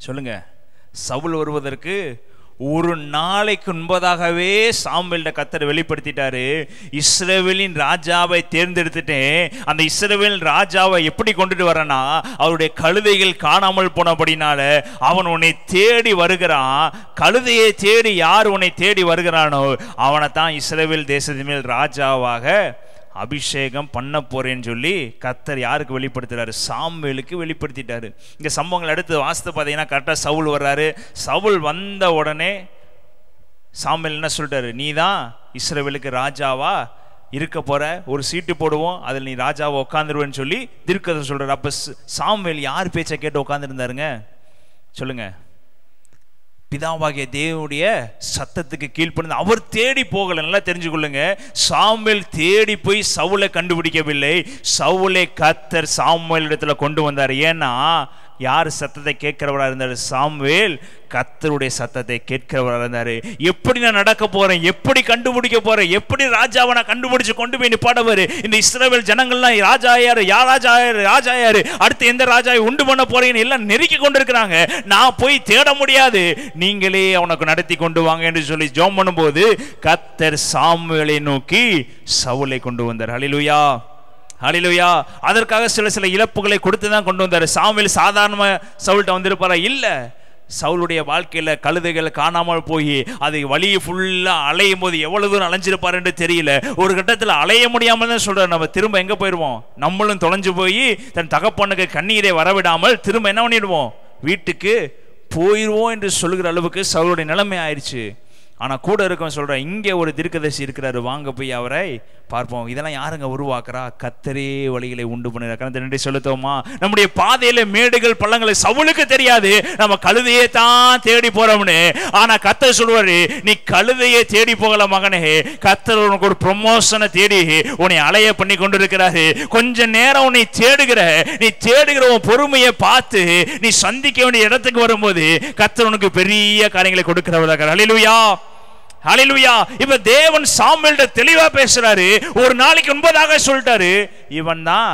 சொல்லுங்க? சவுல் வருவதற்கு ஒரு நாளைக்கு முன்பதாகவே சாமுவேல்ட கர்த்தர் வெளிப்படுத்திட்டாரு, இஸ்ரவேலின் ராஜாவை தேர்ந்தெடுத்துட்டேன். அந்த இஸ்ரவேல் ராஜாவை எப்படி கொண்டுட்டு வரனா, அவருடைய கழுதைகள் காணாமல் போனபடினால அவன் உன்னை தேடி வருகிறான். கழுதையை தேடி யார் உன்னை தேடி வருகிறானோ அவனை தான் இஸ்ரவேல் தேசத்தின் மேல் ராஜாவாக அபிஷேகம் பண்ண போறேன்னு சொல்லி கர்த்தர் யாருக்கு வெளிப்படுத்துறாரு? சாமுவேலுக்கு வெளிப்படுத்திட்டாரு. இங்க சம்பவங்கள் அடுத்து வாசித்து பார்த்தீங்கன்னா கரெக்டாக சவுல் வர்றாரு. சவுல் வந்த உடனே சாமுவேல் என்ன சொல்லிட்டாரு? நீ தான் இஸ்ரவேலுக்கு ராஜாவா இருக்க போற, ஒரு சீட்டு போடுவோம், அதில் நீ ராஜாவை உட்காந்துருவேன்னு சொல்லி தீர்க்கதரிசி சொல்றாரு. அப்ப சாமுவேல் யார் பேச்சை கேட்டு உட்காந்துருந்தாருங்க? சொல்லுங்க. பிதாவாகிய தேவனுடைய சத்தத்துக்கு கீழ்ப்படிந்து அவர் தேடி போகல. நல்லா தெரிஞ்சுக்கொள்ளுங்க, சாமுவேல் தேடி போய் சவுலை கண்டுபிடிக்கவில்லை. சவுலை கர்த்தர் சாமுவேல் இடத்துல கொண்டு வந்தார். ஏன்னா யார் சத்தத்தை கேட்கிறவராக இருந்தார்? சாமுவேல் கர்த்தருடைய சத்தத்தை கேட்கிறவராக இருந்தார். எப்படி நான் நடக்க போறேன், எப்படி கண்டுபிடிக்க போறேன், எப்படி ராஜாவை நான் கண்டுபிடிச்சு கொண்டு போய் நிப்பாடவர், இந்த இஸ்ரவேல் ஜனங்கள்லாம் ராஜா யாரு, யார் ராஜா யாரு, அடுத்து எந்த ராஜாவை உண்டு பண்ண போறீங்கன்னு எல்லாம் நெருக்கி கொண்டிருக்கிறாங்க. நான் போய் தேட முடியாது, நீங்களே அவனுக்கு நடத்தி கொண்டு வாங்க என்று சொல்லி ஜெபம் பண்ணும்போது கர்த்தர் சாமுவேலை நோக்கி சவுலை கொண்டு வந்தார். ஹல்லேலூயா, ஹல்லேலூயா. அதற்காக சில இழப்புகளை கொடுத்து தான் கொண்டு வந்தார். சாமுவேல் சாதாரண சவுல்கிட்ட வந்திருப்பாரா? இல்லை. சவுளுடைய வாழ்க்கையில் கழுதைகள் காணாமல் போய் அது வழியை ஃபுல்லாக அலையும் போது எவ்வளவு தூரம் அலைஞ்சிருப்பார் என்று தெரியல. ஒரு கட்டத்தில் அலைய முடியாமல் தான் சொல்கிறார், நம்ம திரும்ப எங்கே போயிடுவோம், நம்மளும் தொலைஞ்சு போய் தன் தகப்பனுக்கு கண்ணீரை வரவிடாமல் திரும்ப என்ன பண்ணிடுவோம், வீட்டுக்கு போயிடுவோம் என்று சொல்லுகிற அளவுக்கு சவுளுடைய நிலைமை ஆயிடுச்சு. ஆனால் கூட இருக்கவன் சொல்கிறேன், இங்கே ஒரு தீர்க்கதரிசி இருக்கிறாரு, வாங்க போய் அவரை பார்ப்போம். இதெல்லாம் யாருங்க உருவாக்குறா? கர்த்தரே வழிகளை உண்டு பண்ணுறார். கர்த்தர் நன்றி செலுத்துவோமா? நம்முடைய பாதையில் மேடுகள் பள்ளங்களை சவுலுக்கு தெரியாது, நம்ம கழுதையை தான் தேடி போறோம்னு. ஆனால் கர்த்தர் சொல்வாரு, நீ கழுதையை தேடி போகல மகனே, கர்த்தர் உனக்கு ஒரு ப்ரொமோஷனை தேடி உன்னை அலைய பண்ணி கொண்டு இருக்கிறாரு. கொஞ்ச நேரம் உன்னை நீ தேடுகிற உன் பொறுமையை பார்த்து நீ சந்திக்க வேண்டிய இடத்துக்கு வரும்போது கர்த்தர் உனக்கு பெரிய காரியங்களை கொடுக்கிறவராக. ஹல்லேலூயா, ஹல்லேலூயா. இப்ப தேவன் சாமுவேல்ட்ட தெளிவா பேசுறாரு. ஒரு நாளைக்கு முன்பதாக சொல்லிட்டாரு, இவன் தான்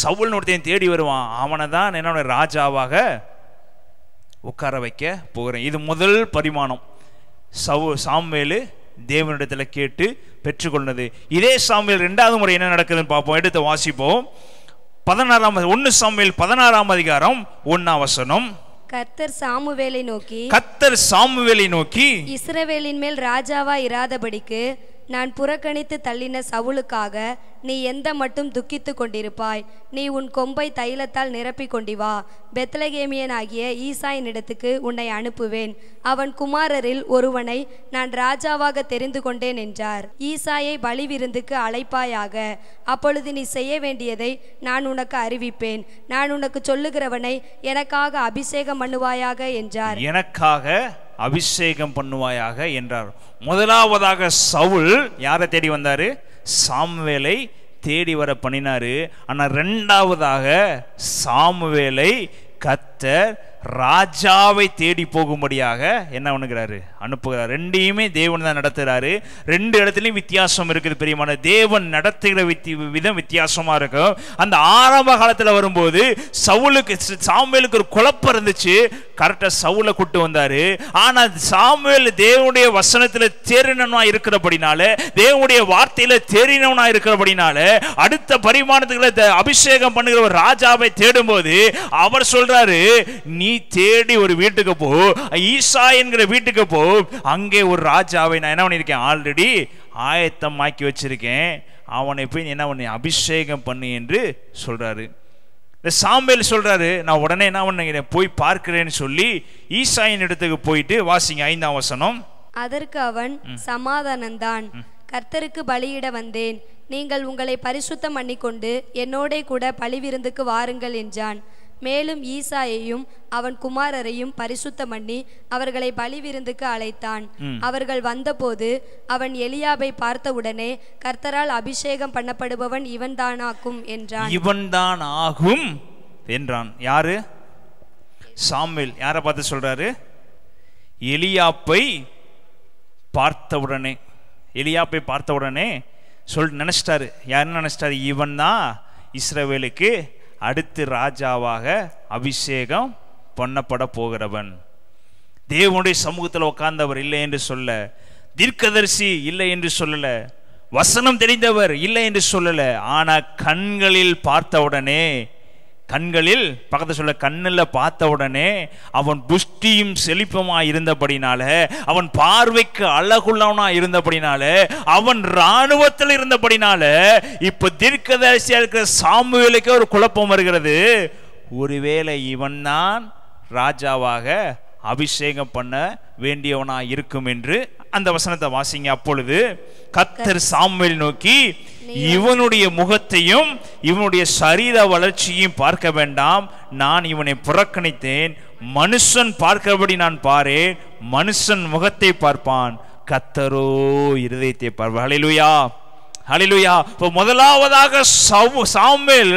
சவுல் ஒருத்தையும் தேடி வருவான், அவனை தான் என்னோட ராஜாவாக உட்கார வைக்க போகிறேன். இது முதல் பரிமாணம். சாமுவேல் தேவனிடத்தில் கேட்டு பெற்றுக்கொண்டது. இதே சாமுவேல் இரண்டாவது முறை என்ன நடக்குதுன்னு பார்ப்போம். எடுத்து வாசிப்போம். 1 சாமுவேல் 16ஆம் அதிகாரம் 1ஆம் வசனம். கர்த்தர் சாமுவேலை நோக்கி இஸ்ரவேலின் மேல் ராஜாவா இராதபடிக்கு நான் புறக்கணித்து தள்ளின சவுலுக்காக நீ எந்த மட்டும் துக்கித்து கொண்டிருப்பாய்? நீ உன் கொம்பை தைலத்தால் நிரப்பி கொண்டு வா. பெத்லகேமியனாகிய ஈசாயின் இடத்துக்கு உன்னை அனுப்புவேன். அவன் குமாரரில் ஒருவனை நான் ராஜாவாக தெரிந்து கொண்டேன் என்றார். ஈசாயை பலி விருந்துக்கு அழைப்பாயாக. அப்பொழுது நீ செய்ய வேண்டியதை நான் உனக்கு அறிவிப்பேன். நான் உனக்கு சொல்லுகிறவனை எனக்காக அபிஷேகம் பண்ணுவாயாக என்றார். எனக்காக அபிஷேகம் பண்ணுவாயாக என்றார். முதலாவதாக சவுல் யாரை தேடி வந்தாரு? சாமுவேலை தேடி வர பண்ணினாரு. ஆனா இரண்டாவதாக சாமுவேலை கர்த்தர் ராஜாவை தேடி போகும்படியாக என்ன பண்ணுகிறாரு? அனுப்புகிறார். ரெண்டையுமே தேவன் தான் நடத்துகிறாரு. ரெண்டு இடத்துலையும் வித்தியாசம் இருக்குது. பெரியமான தேவன் நடத்துகிற விதம் வித்தியாசமா இருக்கும். அந்த ஆரம்ப காலத்தில் வரும்போது சாமுவேலுக்கு ஒரு குழப்பம் இருந்துச்சு. கரெக்டாக சவுலை கூட்டு வந்தாரு. ஆனால் சாமுவேல் தேவனுடைய வசனத்தில் தேறினவனா இருக்கிறபடினால, தேவனுடைய வார்த்தையில தேறினவனா இருக்கிறபடினால, அடுத்த பரிமாணத்துக்குள்ள அபிஷேகம் பண்ணுகிற ஒரு ராஜாவை தேடும் போது அவர் சொல்றாரு, நீ தேடி ஒரு வீட்டுக்கு போ, ஈசா என்கிற வீட்டுக்கு போ, அங்கே ஒரு ராஜாவை நான் என்ன பண்ணிருக்கேன், ஆல்ரெடி ஆயத்தம் ஆக்கி வச்சிருக்கேன், அவனை போய் என்ன பண்ணி அபிஷேகம் பண்ணு என்று சொல்றாரு. சாமுவேல் சொல்றாரு, நான் உடனே என்ன பண்ண போய் பார்க்கிறேன்னு சொல்லி ஈசாயின் இடத்துக்கு போயிட்டு வாசிங்க 5ஆம் வசனம். அதற்கு அவன், சமாதானம்தான், கர்த்தருக்கு பலியிட வந்தேன், நீங்கள் உங்களை பரிசுத்தம் பண்ணிக்கொண்டு என்னோட கூட பலிவிருந்துக்கு வாருங்கள் என்றான். மேலும் ஈசாயையும் அவன் குமாரரையும் பரிசுத்தம் பண்ணி அவர்களை பலிவிருந்துக்கு அழைத்தான். அவர்கள் வந்தபோது அவன் எலியாபை பார்த்தவுடனே, கர்த்தரால் அபிஷேகம் பண்ணப்படுபவன் இவன் தானாக்கும் என்றான். இவன் தான் ஆகும் என்றான். யாரு? சாமுவேல். யாரை பார்த்து சொல்றாரு? எலியாப்பை பார்த்தவுடனே. எலியாப்பை பார்த்தவுடனே நினைச்சிட்டாரு. யாருன்னு நினைச்சிட்டாரு? இவன் தான் இஸ்ரவேலுக்கு அடுத்து ராஜாவாக அபிஷேகம் பண்ணப்பட போகிறவன். தேவனுடைய சமூகத்தில் உட்கார்ந்தவர் இல்லை என்று சொல்ல, தீர்க்கதரிசி இல்லை என்று சொல்லல, வசனம் தெரிந்தவர் இல்லை என்று சொல்லல, ஆனா கண்களில் பார்த்தவுடனே, கண்களில் பக்கத்து சொல்ல கண்ணில் பார்த்தவுடனே அவன் புஷ்டியும் செழிப்புமா இருந்தபடினால, அவன் பார்வைக்கு அழகுள்ளவனா இருந்தபடினால, அவன் இராணுவத்தில் இருந்தபடினால, இப்ப தீர்க்கதரிசியா இருக்கிற சாமுவேலுக்கு ஒரு குழப்பம் வருகிறது. ஒருவேளை இவன் தான் ராஜாவாக அபிஷேகம் பண்ண வேண்டியவனா இருக்கும் என்று அந்த வசனத்தை வாசிங்க. அப்பொழுது கர்த்தர் சாமுவேலை நோக்கி, இவனுடைய முகத்தையும் இவனுடைய சரீர வளர்ச்சியையும் பார்க்க வேண்டாம், நான் இவனை புறக்கணித்தேன். மனுஷன் பார்க்கிறபடி நான் பாரேன், மனுஷன் முகத்தை பார்ப்பான், கர்த்தரோ இருதயத்தை பார்ப்பார். ஹல்லேலூயா, ஹல்லேலூயா. இப்போ முதலாவதாக சாமுவேல்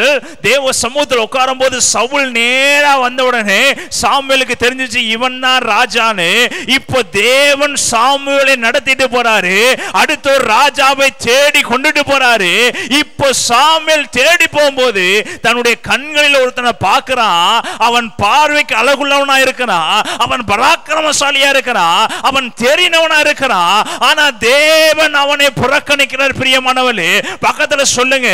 தேவ சமூகத்தில் உட்காரும் போது சவுல் நேரா வந்த உடனே சாமுவேலுக்கு தெரிஞ்சிச்சு இவன் தான் ராஜான்னு. இப்போ தேவன் சாமுவேலை நடத்திட்டு போறாரு, அடுத்த ஒரு ராஜாவை தேடி கொண்டுட்டு போறாரு. இப்போ சாமுவேல் தேடி போகும்போது தன்னுடைய கண்களில் ஒருத்தனை பார்க்கிறான். அவன் பார்வைக்கு அழகுள்ளவனா இருக்கிறான், அவன் பராக்கிரமசாலியா இருக்கிறான், அவன் தெரிந்தவனா இருக்கிறான். ஆனா தேவன் அவனை புறக்கணிக்கிறார். பிரியமான பக்கத்துல சொல்லுங்க,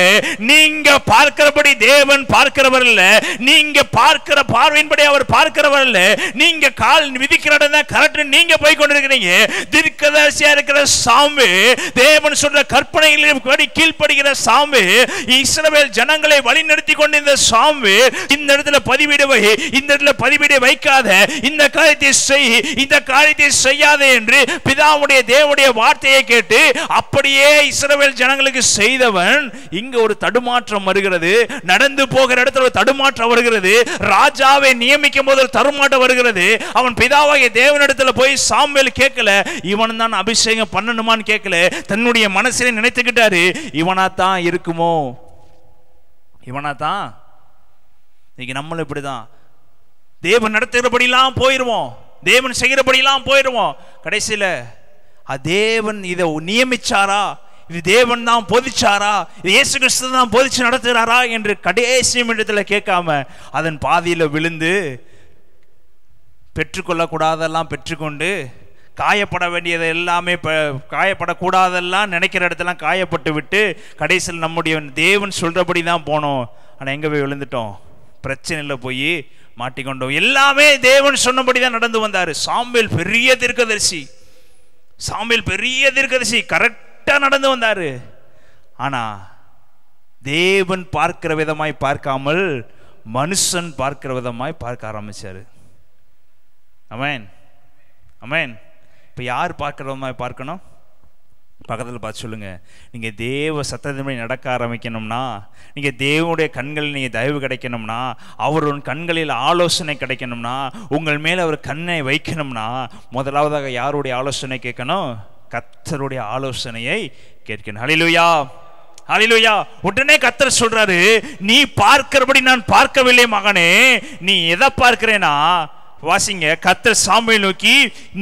நீங்க பார்க்கிறபடி தேவன் பார்க்கிறவர் இல்ல, நீங்க பார்க்கிற பார்வையின்படி அவர் பார்க்கிறவர் இல்ல. நீங்க கால் விதிக்கிற இடம் தான் கரெக்ட், நீங்க போய் கொண்டிருக்கிறீங்க. தீர்க்கதரிசியா இருக்கிற சாமுவேல், தேவன் சொல்ற கற்பனைகளின்படி கீழ்ப்படுகிற சாமுவேல், இஸ்ரவேல் ஜனங்களை வழிநடத்தி கொண்டிருந்த சாமுவேல், இந்த இடத்துல பதிவிட வை, இந்த இடத்துல பதிவிட வைக்காத, இந்த காரியத்தை செய், இந்த காரியத்தை செய்யாதே என்று பிதாவுடைய தேவனுடைய வார்த்தையை கேட்டு அப்படியே இஸ்ரவேல் ஜனங்களுக்கு செய்தவன். இங்க ஒரு தடுமாற்றம் வருகிறது, நடந்து போகிற இடத்துல ஒரு தடுமாற்றம் வருகிறது, ராஜாவை நியமிக்கும் போது ஒரு தடுமாற்றம் வருகிறது. அவன் பிதாவாகிய தேவனிடத்துல போய் சாமுவேல் கேட்கல, இவன் தான் அபிஷேகம் பண்ணணுமான்னு கேட்கல, தன்னுடைய மனசிலே நினைத்துக்கிட்டாரு இவனாத்தான் இருக்குமோ, இவனாத்தான். இன்னைக்கு நம்மளும் இப்படிதான், தேவன் நடத்துகிறபடிலாம் போயிருவோம், தேவன் செய்கிறபடிலாம் போயிருவோம். கடைசியில தேவன் இதை நியமிச்சாரா, இது தேவன் தான் போதிச்சாரா, இது இயேசு கிறிஸ்து தான் போதிச்சு நடத்துகிறாரா என்று கடைசி நிமிடத்தில் கேட்காம அதன் பாதியில் விழுந்து பெற்றுக்கொள்ளக்கூடாதெல்லாம் பெற்றுக்கொண்டு, காயப்பட வேண்டியது எல்லாமே காயப்படக்கூடாதெல்லாம் நினைக்கிற இடத்தெல்லாம் காயப்பட்டு விட்டு கடைசியில் நம்முடைய தேவன் சொல்றபடி தான் போனோம். ஆனால் எங்கே போய் விழுந்துட்டோம்? பிரச்சனையில் போய் மாட்டிக்கொண்டோம். எல்லாமே தேவன் சொன்னபடி தான் நடந்து வந்தார். சாமுவேல் பெரிய தீர்க்கதரிசி, சாமுவேல் பெரிய தீர்க்கதரிசி, கரெக்டா நடந்து வந்தாரு. ஆனா தேவன் பார்க்கிற விதமாய் பார்க்காமல் மனுஷன் பார்க்கிற விதமாய் பார்க்க ஆரம்பிச்சாரு. ஆமென், ஆமென். இப்ப யார் பார்க்கிற விதமாய் பார்க்கணும்? பக்கத்தில் பார்த்து சொல்லுங்க, நீங்க தேவ சத்தத்தின்படி நடக்க ஆரம்பிக்கணும்னா, நீங்க தேவனுடைய கண்களில் நீங்க தயவு கிடைக்கணும்னா, அவர் உன் கண்களில் ஆலோசனை கிடைக்கணும்னா, உங்கள் மேல அவர் கண்ணை வைக்கணும்னா, முதலாவதாக யாருடைய ஆலோசனை கேட்கணும்? கர்த்தருடைய ஆலோசனையை கேட்கணும். ஹல்லேலூயா, ஹல்லேலூயா. உடனே கர்த்தர் சொல்றாரு, நீ பார்க்கிறபடி நான் பார்க்கவில்லை மகனே, நீ எதை பார்க்கிறேனா? வாசிங்க, கர்த்தர் சாமுவேல் நோக்கி,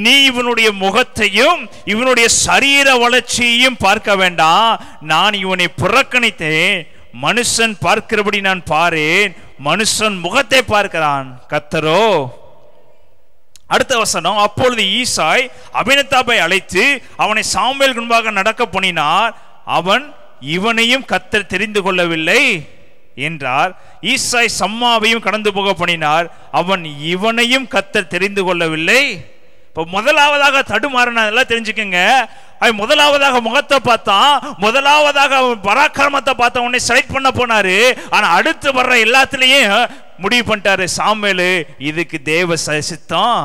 நீ இவனுடைய முகத்தையும் இவனுடைய சரீர வளர்ச்சியையும் பார்க்க வேண்டாம், நான் இவனை புறக்கணித்தேன், மனுஷன் பார்க்கிறபடி நான் பாரேன், மனுஷன் முகத்தை பார்க்கிறான், கர்த்தரோ. அடுத்த வசனம், அப்பொழுது ஈசாய் அபினதாபை அழைத்து அவனை சாமுவேல் முன்பாக நடக்க பண்ணினார், அவன் இவனையும் கர்த்தர் தெரிந்து கொள்ளவில்லை என்றார். ஈசாய் சம்மாவையும் கடந்து போக பண்ணினார், அவன் இவனையும் கர்த்தர் தெரிந்து கொள்ளவில்லை. இப்போ முதலாவதாக தடுமாறினதெல்லாம் தெரிஞ்சுக்கங்க. முதலாவதாக முகத்தை பார்த்தான், முதலாவதாக அவன் பராக்கிரமத்தை பார்த்த உடனே செலக்ட் பண்ண போனாரு. ஆனா அடுத்து வர்ற எல்லாத்துலயும் முடிவு பண்ணிட்டாரு சாமுவேல், இதுக்கு தேவ சித்தம்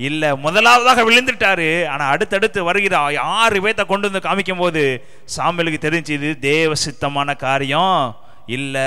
இல்ல. முதலாவதாக விழுந்துட்டாரு. ஆனா அடுத்தடுத்து வருகிற 6 பேத்தை கொண்டு வந்து காமிக்கும் போது சாமுவேலுக்கு தெரிஞ்சு இது தேவ சித்தமான காரியம் இல்ல.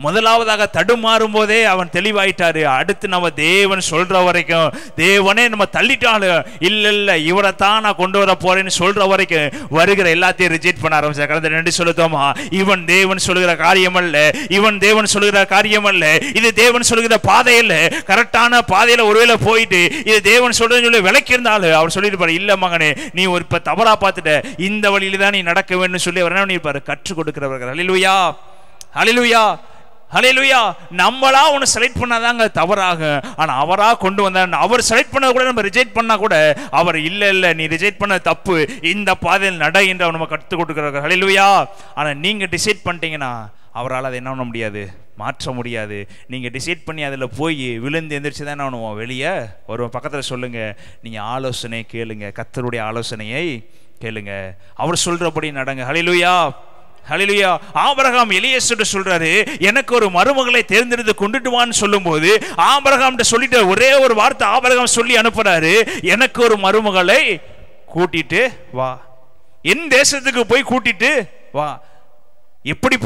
முதலாவதாக தடுமாறும் போதே அவன் தெளிவாயிட்டாரு. அடுத்து நம்ம தேவன் சொல்ற வரைக்கும், தேவனே நம்ம தள்ளிட்டாலும் இல்ல இல்ல இவரைத்தான் நான் கொண்டு வர போறேன்னு சொல்ற வரைக்கும் வருகிற எல்லாத்தையும் ரிஜெக்ட் பண்ண ஆரம்பிச்சா. கடந்த 2 சொல்லுத்தோமா, இவன் தேவன் சொல்லுகிற காரியம் அல்ல, இவன் தேவன் சொல்லுகிற காரியம் அல்ல, இது தேவன் சொல்லுகிற பாதை இல்ல. கரெக்டான பாதையில ஒருவேளை போயிட்டு இது தேவன் சொல்றதுன்னு சொல்லி விளக்கி இருந்தாலும் அவர் சொல்லியிருப்பாரு, இல்ல மகனே நீ ஒரு இப்ப தவறா பார்த்துட்ட, இந்த வழியில தான் நீ நடக்க வேண்டும் சொல்லி அவர் என்ன பண்ணியிருப்பாரு? கற்றுக் கொடுக்கிறவர்கள். ஹல்லேலூயா, ஹல்லேலூயா, ஹல்லேலூயா. நம்மளா ஒன்று செலக்ட் பண்ணாதாங்க தவறாக. ஆனால் அவராக கொண்டு வந்தார். அவர் செலக்ட் பண்ண கூட நம்ம ரிஜெக்ட் பண்ணா கூட அவர் இல்லை இல்லை நீ ரிஜெக்ட் பண்ண தப்பு, இந்த பாதையில் நட என்று அவர் நம்ம கற்றுக் கொடுக்குறாரு. ஹல்லேலூயா. ஆனால் நீங்கள் டிசைட் பண்ணிட்டீங்கன்னா அவரால் அதை என்ன பண்ண முடியாது, மாற்ற முடியாது. நீங்கள் டிசைட் பண்ணி அதில் போய் விழுந்து எந்திரிச்சு தான் என்ன பண்ணுவோம், வெளியே வருவோம். பக்கத்தில் சொல்லுங்கள், நீங்கள் ஆலோசனை கேளுங்க, கர்த்தருடைய ஆலோசனையை கேளுங்க, அவர் சொல்கிறபடி நடங்க. ஹல்லேலூயா, ஹல்லேலூயா. ஆபிரகாம் எலியேசர் சொல்றாரு, எனக்கு ஒரு மருமகளை தேர்ந்தெடுத்து கொண்டுட்டு வான்னு சொல்லும்போது ஆபிரகாம் சொல்லிட்டு ஒரே ஒரு வார்த்தை ஆபிரகாம் சொல்லி அனுப்புறாரு, எனக்கு ஒரு மருமகளை கூட்டிட்டு வா, என் தேசத்துக்கு போய் கூட்டிட்டு வா. எப்படி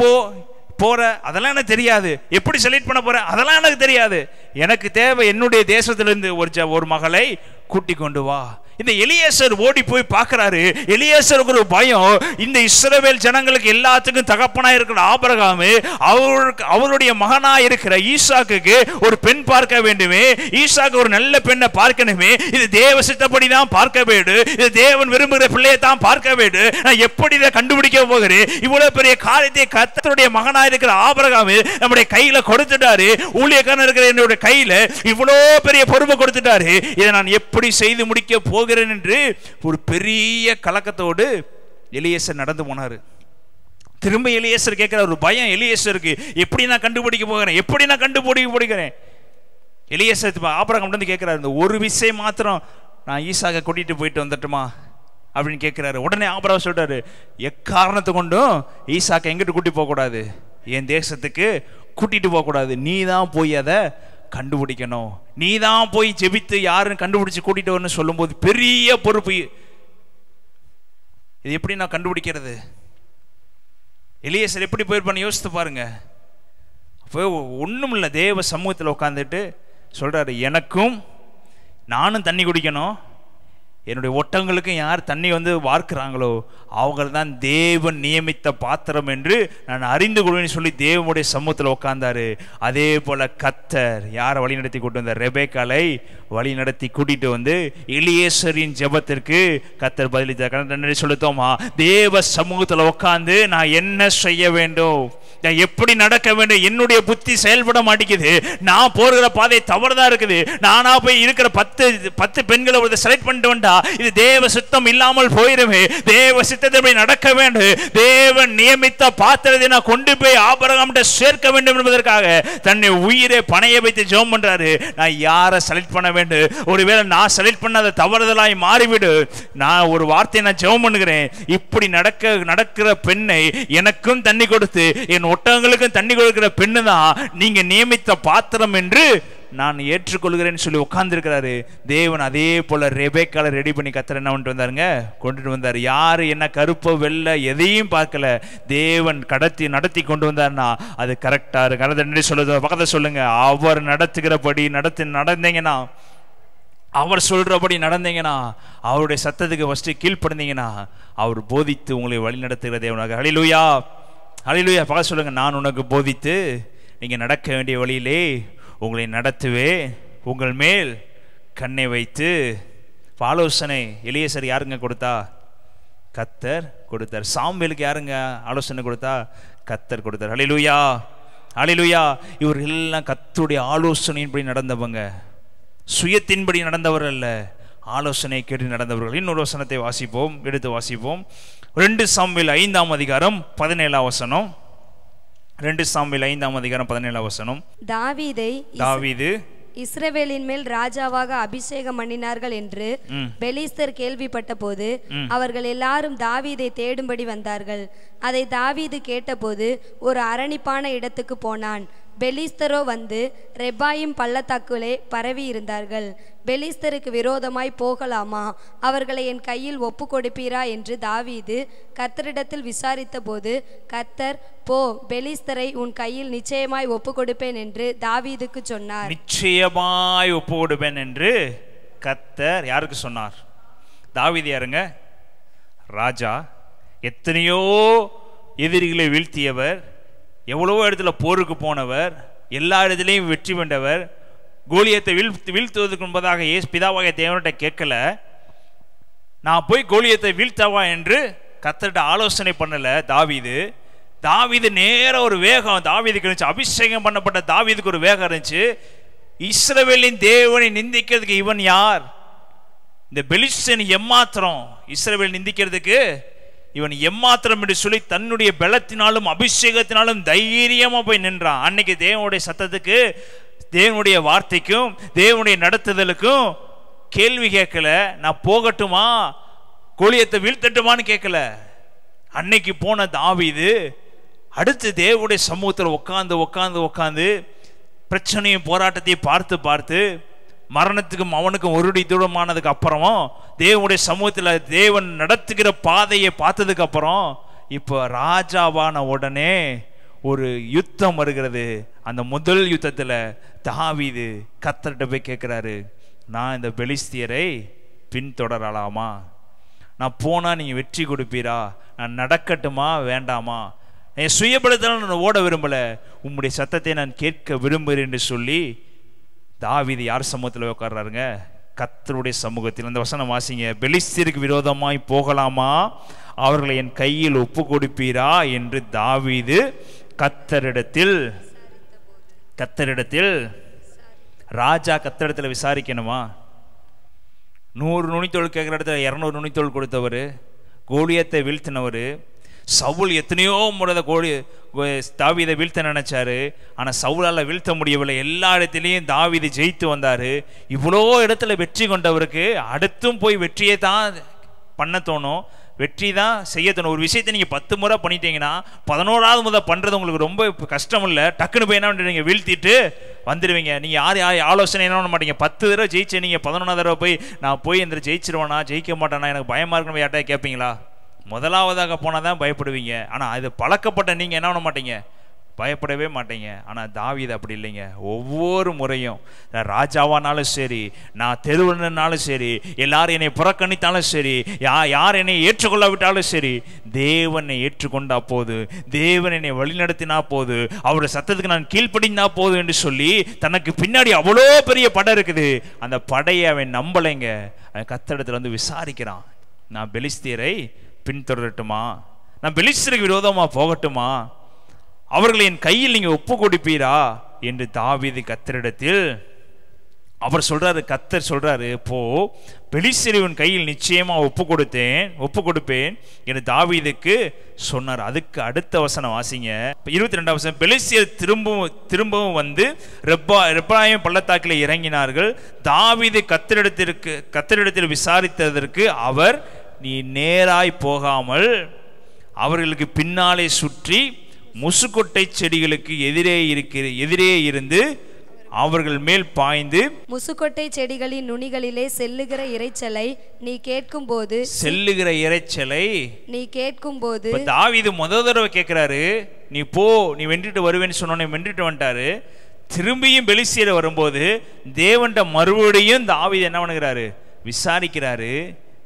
போற அதெல்லாம் எனக்கு தெரியாது, எப்படி செலக்ட் பண்ண போற அதெல்லாம் எனக்கு தெரியாது, எனக்கு தேவை என்னுடைய தேசத்திலிருந்து ஒரு மகளை கூட்டி கொண்டு வா. இந்த எலியேசர் ஓடி போய் பார்க்கிறாரு. எலியேசருக்கு ஒரு பயம். இந்த இஸ்ரவேல் ஜனங்களுக்கு எல்லாத்துக்கும் தகப்பனா இருக்கிற ஆபிரகாம் அவருடைய மகனா இருக்கிற ஈசாக்குக்கு ஒரு பெண் பார்க்க வேண்டுமே, ஈசாக்கு ஒரு நல்ல பெண்ணை பார்க்கணுமே, இது தேவ சித்தப்படி தான் பார்க்க வேண்டும், இது தேவன் விரும்புகிற பிள்ளையை தான் பார்க்க வேண்டும். நான் எப்படி இதை கண்டுபிடிக்க போகிறேன்? இவ்வளவு பெரிய காரியத்தை கர்த்தருடைய மகனா இருக்கிற ஆபிரகாம் நம்முடைய கையில கொடுத்துட்டாரு. ஊழியக்காரன் இருக்கிற என்னுடைய கையில இவ்வளவு பெரிய பொறுப்பை கொடுத்துட்டாரு. இதை நான் எப்படி செய்து முடிக்க போகிறேன் என்று ஒரு பெரிய கலக்கத்தோடு எலியேசர் நடந்து போனாரு. திரும்ப எலியேசர் கேட்கிற ஒரு பயம் எலியேசருக்கு, எப்படி நான் கண்டுபிடிக்க போகிறேன், எப்படி நான் கண்டுபிடிக்கிறேன்? எலியேசர் ஆபிரகாம் வந்து கேட்கிறாரு, இந்த ஒரு விஷயம் மாத்திரம் நான் ஈசாக்கை கூட்டிட்டு போயிட்டு வந்துட்டுமா அப்படின்னு கேட்கிறாரு. உடனே ஆபிரகாம் சொல்றாரு, எக்காரணத்தை கொண்டும் ஈசாக்கை எங்கிட்டு கூட்டி போக கூடாது, என் தேசத்துக்கு கூட்டிட்டு போக கூடாது, நீ தான் போய் அதை கண்டுபிடிக்கணும், நீ தான் போய் ஜெபித்து யாருன்னு கண்டுபிடிச்சு கூட்டிட்டு வரணும்னு சொல்லும்போது பெரிய பொறுப்பு. இது எப்படி நான் கண்டுபிடிக்கிறது? எலியேசர் எப்படி போயிருப்பான்னு யோசித்து பாருங்க. அப்போ ஒன்றும் இல்லை, தேவ சமூகத்தில் உட்காந்துட்டு சொல்றாரு, எனக்கும் நானும் தண்ணி குடிக்கணும், என்னுடைய ஒட்டங்களுக்கும் யார் தண்ணி வந்து வார்க்கிறாங்களோ அவங்கள் தான் தேவன் நியமித்த பாத்திரம் என்று நான் அறிந்து கொள்வேன்னு சொல்லி தேவனுடைய சமூகத்தில் உட்கார்ந்தாரு. அதே போல கர்த்தர் யாரை வழி நடத்தி கூட்டு வந்தார்? ரெபேக்காளை வழி நடத்தி கூட்டிட்டு வந்து எலியேசரின் ஜெபத்திற்கு கர்த்தர் பதிலளித்தார். சொல்லுத்தோமா, தேவ சமூகத்தில் உட்கார்ந்து நான் என்ன செய்ய வேண்டும், எப்படி நடக்க வேண்டும், என்னுடைய புத்தி செயல்பட மாட்டேங்குது, நான் போகிற பாதை தவறுதா இருக்குது, நானா போய் இருக்கிற 10 பெண்களை ஒரு செலக்ட் பண்ணிட்டு வந்தா இது தேவ சித்தம் இல்லாமல் போயிருமே, தேவ சித்தத்தை நடக்க வேண்டும், தேவன் நியமித்த பாத்திரத்தை நான் கொண்டு போய் ஆபிரகாம் சேர்க்க வேண்டும் என்பதற்காக தன்னை உயிரை பணைய வைத்து ஜெபம் பண்றாரு. நான் யாரை செலக்ட் பண்ண வேண்டும்? ஒருவேளை நான் செலக்ட் பண்ணாத தவறுதலாய் மாறிவிடு, நான் ஒரு வார்த்தையை நான் ஜெபம் பண்ணுகிறேன், இப்படி நடக்கிற பெண்ணை எனக்கும் தண்ணி கொடுத்து என் ஒட்டகங்களுக்கும் தண்ணி கொடுக்கிற பெண்ணு தான் நீங்க நியமித்த பாத்திரம் என்று நான் ஏற்றுக்கொள்கிறேன்னு சொல்லி உட்கார்ந்துருக்கிறாரு. தேவன் அதே போல ரெபேக்காளை ரெடி பண்ணி கர்த்தர் என்ன பண்ணிட்டு வந்தாருங்க, கொண்டுட்டு வந்தார். யாரு என்ன கருப்போ வெள்ளை எதையும் பார்க்கல, தேவன் நடத்தி கொண்டு வந்தார்னா அது கரெக்டா இருக்கு. சொல்லுது பக்கத்தை சொல்லுங்க, அவர் நடத்துகிறபடி நடந்தீங்கன்னா, அவர் சொல்றபடி நடந்தீங்கன்னா, அவருடைய சத்தத்துக்கு ஃபர்ஸ்ட் கீழ்ப்படுந்தீங்கன்னா அவர் போதித்து உங்களை வழி நடத்துகிற தேவனாக. ஹல்லேலூயா, ஹல்லேலூயா. பக்கத்து சொல்லுங்க, நான் உனக்கு போதித்து நீங்க நடக்க வேண்டிய வழியிலே உங்களை நடத்துவே, உங்கள் மேல் கண்ணை வைத்து. ஆலோசனை எலியேசர் யாருங்க கொடுத்தா? கர்த்தர் கொடுத்தார். சாமுவேலுக்கு யாருங்க ஆலோசனை கொடுத்தா? கர்த்தர் கொடுத்தார். ஹல்லேலூயா, ஹல்லேலூயா. இவர் எல்லாம் கர்த்தருடைய ஆலோசனையின்படி நடந்தவங்க, சுயத்தின்படி நடந்தவர் அல்ல, ஆலோசனை கேட்டு நடந்தவர்கள். இன்னொரு வசனத்தை வாசிப்போம், எடுத்து வாசிப்போம். 2 சாமுவேல் 5ஆம் அதிகாரம் 17ஆம் வசனம். 2 சாமுவேல் 5ஆம் அதிகாரம் 17ஆம் வசனம். தாவீது இஸ்ரவேலின் மேல் ராஜாவாக அபிஷேகம் பண்ணினார்கள் என்று பெலிஸ்தர் கேள்விப்பட்ட போது அவர்கள் எல்லாரும் தாவீதை தேடும்படி வந்தார்கள். அதை தாவீது கேட்டபோது ஒரு அரணிப்பான இடத்துக்கு போனான். பெலிஸ்தரோ வந்து ரெபாயிம் பள்ளத்தாக்குகளே பரவி இருந்தார்கள். பெலிஸ்தருக்கு விரோதமாய் போகலாமா, அவர்களை என் கையில் ஒப்பு கொடுப்பீரா என்று தாவீது கர்த்தரிடத்தில் விசாரித்த போது கர்த்தர், போ, பெலிஸ்தரை உன் கையில் நிச்சயமாய் ஒப்பு கொடுப்பேன் என்று தாவீதுக்கு சொன்னார். நிச்சயமாய் ஒப்பு கொடுப்பேன் என்று கர்த்தர் யாருக்கு சொன்னார்? தாவீது யாருங்க? ராஜா. எத்தனையோ எதிரிகளை வீழ்த்தியவர், எவ்வளவோ இடத்துல போருக்கு போனவர், எல்லா இடத்துலையும் வெற்றி பெற்றவர். கோலியத்தை வீழ்த்துவதற்கு முன்பதாக பிதாவாகிய தேவன்கிட்ட கேட்கல, நான் போய் கோலியத்தை வீழ்த்தவா என்று கர்த்தர்கிட்ட ஆலோசனை பண்ணல தாவீது நேர ஒரு வேகம் தாவீதுக்கு இருந்துச்சு. அபிஷேகம் பண்ணப்பட்ட தாவீதுக்கு ஒரு வேகம் இருந்துச்சு. இஸ்ரவேலின் தேவனை நிந்திக்கிறதுக்கு இவன் யார்? இந்த பெலிஸ்தன் எம்மாத்திரம், இஸ்ரவேல் நிந்திக்கிறதுக்கு இவன் எம்மாத்திரம் என்று சொல்லி தன்னுடைய பலத்தினாலும் அபிஷேகத்தினாலும் தைரியமா போய் நின்றான். அன்னைக்கு தேவனுடைய சத்தத்துக்கு, தேவனுடைய வார்த்தைக்கும், தேவனுடைய நடத்துதலுக்கும் கேள்வி கேட்கல. நான் போகட்டுமா, கோலியத்தை வீழ்த்தட்டுமான்னு கேட்கல. அன்னைக்கு போன தாவீது அடுத்து தேவனுடைய சமூகத்தில் உட்கார்ந்து பிரச்சனையும் போராட்டத்தையும் பார்த்து மரணத்துக்கும் அவனுக்கும் ஒரு தூரமானதுக்கு அப்புறமும் தேவனுடைய சமூகத்தில் தேவன் நடத்துகிற பாதையை பார்த்ததுக்கு அப்புறம் இப்போ ராஜாவான உடனே ஒரு யுத்தம் வருகிறது. அந்த முதல் யுத்தத்தில் தாவீது கர்த்தர்கிட்ட போய் கேட்கிறாரு, நான் இந்த பெலிஸ்தியரை பின்தொடரலாமா? நான் போனால் நீங்கள் வெற்றி கொடுப்பீரா? நான் நடக்கட்டுமா வேண்டாமா? என் சுயபலத்தால் நான் ஓட விரும்பலை, உம்முடைய சத்தத்தை நான் கேட்க விரும்புகிறேன் என்று சொல்லி தாவீது யார் சமூகத்தில் உட்கார்றாருங்க? கர்த்தருடைய சமூகத்தில். அந்த வசனம் வாசிங்க. பெலிஸ்தருக்கு விரோதமாய் போகலாமா? அவர்களை என் கையில் ஒப்பு கொடுப்பீரா என்று தாவீது கர்த்தரிடத்தில் ராஜா கர்த்தரிடத்தில் விசாரிக்கணுமா? 100 நுனித்தோல் கேட்குற இடத்துல 200 நுனித்தோல் கொடுத்தவர், கோலியத்தை வீழ்த்தினவர். சவுல் எத்தனையோ முறை தாவீதை வீழ்த்த நினைச்சாரு, ஆனால் சவுலால் வீழ்த்த முடியவில்லை. எல்லா இடத்துலையும் தாவீது ஜெயித்து வந்தார். இவ்வளோ இடத்துல வெற்றி கொண்டவருக்கு அடுத்தும் போய் வெற்றியை தான் பண்ண தோணும், வெற்றி தான் செய்ய தோணும். ஒரு விஷயத்தை நீங்கள் 10 முறை பண்ணிட்டீங்கன்னா 11ஆவது முறை பண்ணுறது உங்களுக்கு ரொம்ப கஷ்டம் இல்லை. டக்குன்னு போய் என்ன பண்ணுறீங்க? வீழ்த்திட்டு வந்துடுவீங்க. நீங்கள் யார் ஆலோசனை என்ன பண்ண மாட்டீங்க. 10 தடவை ஜெயிச்சு நீங்கள் 11ஆவது தடவை போய் நான் போய் இந்த ஜெயிச்சிருவேனா ஜெயிக்க மாட்டேனா எனக்கு பயமாக இருக்கணும் யார்ட்டா கேட்பீங்களா? முதலாவதாக போனால் தான் பயப்படுவீங்க. ஆனால் அது பழக்கப்பட்ட நீங்கள் என்ன பண்ண மாட்டீங்க? பயப்படவே மாட்டீங்க. ஆனால் தாவீது அப்படி இல்லைங்க. ஒவ்வொரு முறையும் நான் ராஜாவானாலும் சரி, நான் தெருவனாலும் சரி, எல்லாரும் என்னை புறக்கணித்தாலும் சரி, யார் என்னை ஏற்றுக்கொள்ளாவிட்டாலும் சரி, தேவனை ஏற்றுக்கொண்டா போது, தேவன் என்னை வழிநடத்தினா போது, அவருடைய சத்தத்துக்கு நான் கீழ்ப்படிந்தா போது என்று சொல்லி தனக்கு பின்னாடி அவ்வளோ பெரிய படை இருக்குது. அந்த படையை அவன் நம்பலைங்க. கர்த்தரிடத்துல வந்து விசாரிக்கிறான். நான் பெலிஸ்தியரை பின்தொடரட்டுமா? நான் பெலிஸ்தருக்கு விரோதமாக போகட்டுமா? அவர்களை என் கையில் நீங்கள் ஒப்பு கொடுப்பீரா என்று தாவீது கர்த்தரிடத்தில் அவர் சொல்றாரு. கர்த்தர் சொல்றாரு, போ, பெலிஸ்தரின் கையில் நிச்சயமா ஒப்பு கொடுப்பேன் என்று தாவீதுக்கு சொன்னார். அதுக்கு அடுத்த வசனம் வாசிங்க. 22ஆம் வசனம். பெலிஸ்தியர் திரும்பவும் வந்து ரெப்பாயீம் பள்ளத்தாக்கில் இறங்கினார்கள். தாவீது கர்த்தரிடத்தில் விசாரித்ததற்கு அவர், நீ நேராய் போகாமல் அவர்களுக்கு பின்னாலே சுற்றி முசுக்கொட்டை செடிகளுக்கு எதிரே இருந்து அவர்கள் மேல் பாய்ந்து, முசுக்கொட்டை செடிகளின் நுனிகளிலே செல்லுகிற இரைச்சலை நீ கேட்கும்போது தாவீது முதல் தடவை கேட்கிறாரு, நீ போ, நீ வென்றுட்டு வருவேன்னு சொன்னோன்னே வென்றுட்டு வந்துட்டாரு. திரும்பியும் பெலிஸ்தியர் வரும்போது தேவன்ட மறுபடியும் தாவீது என்ன பண்ணுகிறாரு? விசாரிக்கிறாரு.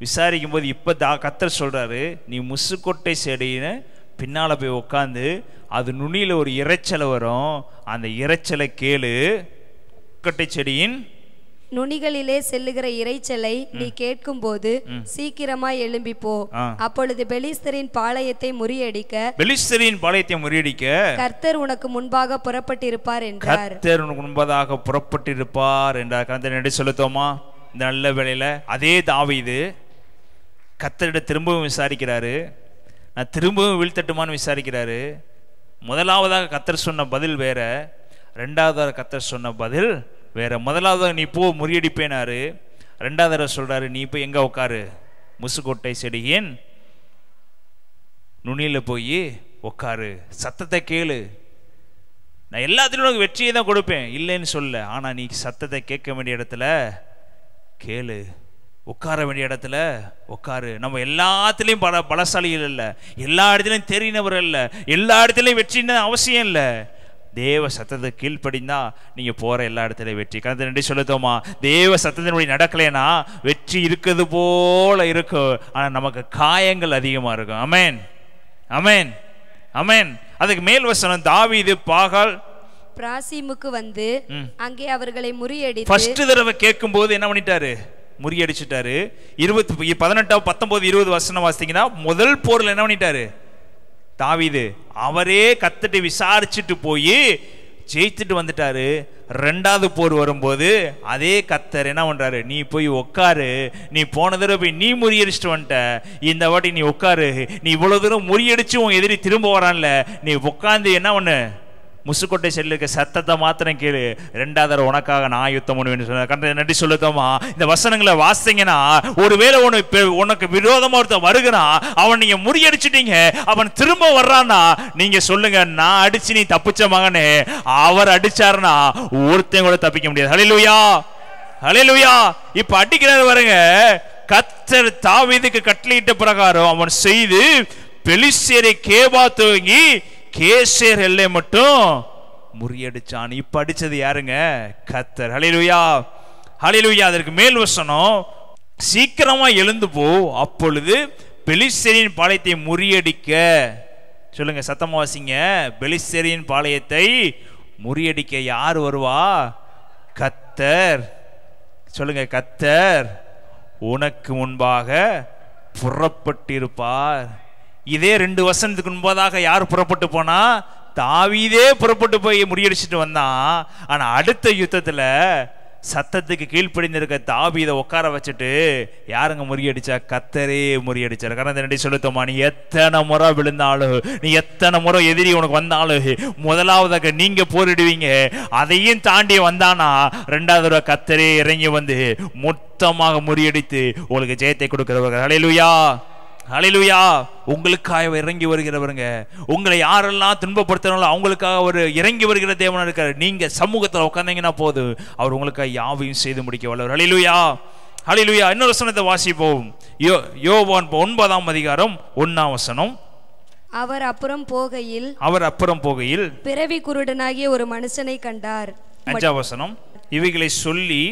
விசாரிக்கும் போது இப்ப கர்த்தர் சொல்றாரு, நீ முசுக்கொட்டை செடின்னு பின்னால போய் உட்காந்து அது நுனியில ஒரு இரைச்சலை வரும், அந்த இரைச்சலை கேளு. முசுக்கொட்டை செடியின் நுனிகளிலே செல்லுகிற இரைச்சலை நீ கேட்கும் போது சீக்கிரமாய் எழும்பி போ. அப்பொழுது பெலிஸ்தரின் பாளையத்தை முறியடிக்க கர்த்தர் உனக்கு முன்பாக புறப்பட்டிருப்பார் என்றார். கர்த்தர் சொல்லுத்தோமா? இந்த நல்ல வேளையில அதே தாவீது கர்த்தரிடம் திரும்பவும் விசாரிக்கிறாரு. நான் திரும்பவும் வீழ்த்தட்டுமான்னு விசாரிக்கிறாரு. முதலாவதாக கர்த்தர் சொன்ன பதில் வேற, ரெண்டாவதாக கர்த்தர் சொன்ன பதில் வேற. முதலாவதாக நீ போ முறியடிப்பேனாரு. ரெண்டாவது சொல்றாரு, நீ போய் எங்க உட்காரு? முசுக்கொட்டை செடியின் நுனியில போய் உட்காரு, சத்தத்தை கேளு. நான் எல்லாத்திலும் உனக்கு வெற்றியை தான் கொடுப்பேன், இல்லைன்னு சொல்ல. ஆனா நீ சத்தத்தை கேட்க வேண்டிய இடத்துல கேளு, உட்கார வேண்டிய இடத்துல உட்காரு. நம்ம எல்லாத்துலேயும் பலசாலிகள் இல்லை, எல்லா இடத்துலையும் தெரிந்தவர் இல்லை, எல்லா இடத்துலையும் வெற்றின்னு அவசியம் இல்லை. தேவ சத்தத்தை கீழ்ப்படிந்தா நீங்க போற எல்லா இடத்துலையும் வெற்றி. கருத்து நன்றி சொல்லுத்தோமா? தேவ சத்தத்தின்படி நடக்கலைன்னா வெற்றி இருக்கிறது போல இருக்கும், ஆனா நமக்கு காயங்கள் அதிகமா இருக்கும். அமேன், அமேன், அமேன். அதுக்கு மேல் வசனம், தாவீது பாகால் பிராசீமுக்கு வந்து அங்கே அவர்களை முறியடித்து, ஃபர்ஸ்ட் தடவை கேட்கும் போது என்ன பண்ணிட்டாரு? முறியடிச்சிட்டாரு. 18, 19, 20 வசனம் வாசித்தீங்கன்னா முதல் போர்ல என்ன பண்ணிட்டாரு தாவீது? அவரே கர்த்தரை விசாரிச்சுட்டு போய் ஜெயித்துட்டு வந்துட்டாரு. ரெண்டாவது போர் வரும்போது அதே கர்த்தர் என்ன பண்றாரு? நீ போய் உட்காரு, நீ போன தடவை போய் நீ முறியடிச்சுட்டு வந்துட்ட, இந்த வாட்டி நீ உட்காரு. நீ இவ்வளவு தூரம் முறியடிச்சு உன் எதிரி திரும்ப வரான்ல, நீ உட்காந்து என்ன பண்ணு? முசுக்கொட்டை செல்ல இருக்க சத்தத்தை மாத்திரம் கேளு, ரெண்டாவது உனக்காக நான் யுத்தம் பண்ணுவேன்னு சொன்ன. நன்றி சொல்லுத்தோமா? இந்த வசனங்களை வாசிங்கன்னா, ஒருவேளை உனக்கு விரோதமா ஒருத்தன் வருகிறான், அவன் நீங்க முறியடிச்சிட்டீங்க, அவன் திரும்ப வர்றான்னா நீங்க சொல்லுங்க, நான் அடிச்சு நீ தப்பிச்ச மகனே, அவர் அடிச்சாருன்னா ஒருத்தையும் கூட தப்பிக்க முடியாது. ஹல்லேலூயா, ஹல்லேலூயா. இப்ப அடிக்கிறாரு பாருங்க. கர்த்தர் தாவீதுக்கு கட்டளையிட்ட பிரகாரம் அவன் செய்து பெலிஸ்தியரை கேபா துவங்கி கேசேர் எல்லை மட்டும் முறியடிச்சான். இப்ப அடிச்சது யாருங்க? கர்த்தர். ஹல்லேலூயா, ஹல்லேலூயா. அதற்கு மேல் வசனம், சீக்கிரமா எழுந்து போ, அப்பொழுது பெலிஸ்தரின் பாளையத்தை முறியடிக்க. சொல்லுங்க, சத்தமா வாசிங்க. பெலிஸ்தரின் பாளையத்தை முறியடிக்க யார் வருவா? கர்த்தர். சொல்லுங்க, கர்த்தர் உனக்கு முன்பாக புறப்பட்டிருப்பார். இதே 2 வசனத்துக்கு முன்பதாக யார் புறப்பட்டு போனா? தாவீதே புறப்பட்டு போய் முறியடிச்சிட்டு வந்தான். ஆனா அடுத்த யுத்தத்துல சத்தத்துக்கு கீழ்ப்படிந்திருக்க தாவீதை உட்கார வச்சுட்டு யாருங்க முறியடிச்சா? கர்த்தரே முறியடிச்சார். காரணம் சொல்லுத்தோமா, நீ எத்தனை முறை விழுந்தாலும், நீ எத்தனை முறை எதிரி உனக்கு வந்தாலும், முதலாவதாக நீங்க போரிடுவீங்க. அதையும் தாண்டி வந்தானா 2வது கர்த்தரே இறங்கி வந்து மொத்தமாக முறியடித்து உங்களுக்கு ஜெயத்தை கொடுக்கிறவர்கள். ஹல்லேலூயா, ஹல்லேலூயா. உங்களுக்காக இறங்கி வருகிறவருங்க. உங்களை யாரெல்லாம் துன்பப்படுத்துறாங்களோ அவங்களுக்காக அவர் இறங்கி வருகிற தேவனா இருக்கார். நீங்க சமூகத்தில் உட்கார்ந்தீங்கன்னா போது அவர் உங்களுக்காக யாவையும் செய்து முடிக்க வல்லவர். ஹல்லேலூயா, ஹல்லேலூயா. இன்னொரு வசனத்தை வாசிப்போம். யோவான் 9ஆம் அதிகாரம் 1ஆம் வசனம். அவர் அப்புறம் போகையில் பிறவி குருடனாகிய ஒரு மனுஷனை கண்டார். 5ஆம் வசனம். இவைகளை சொல்லி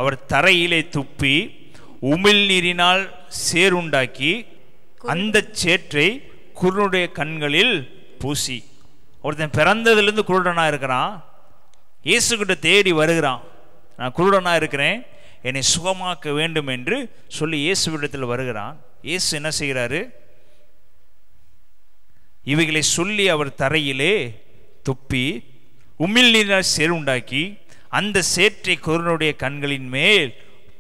அவர் தரையிலே துப்பி உமிழ் நீரினால் சேருண்டாக்கி அந்த சேற்றை குருடனுடைய கண்களில் பூசி. ஒருத்தன் பிறந்ததுலேருந்து குருடனா இருக்கிறான், இயேசுகிட்ட தேடி வருகிறான். நான் குருடனா இருக்கிறேன், என்னை சுகமாக்க வேண்டும் என்று சொல்லி இயேசுவிடத்தில் வருகிறான். இயேசு என்ன செய்கிறாரு? இவைகளை சொல்லி அவர் தரையிலே துப்பி உமிழ் நீரால் சேருண்டாக்கி அந்த சேற்றை குருடனுடைய கண்களின் மேல்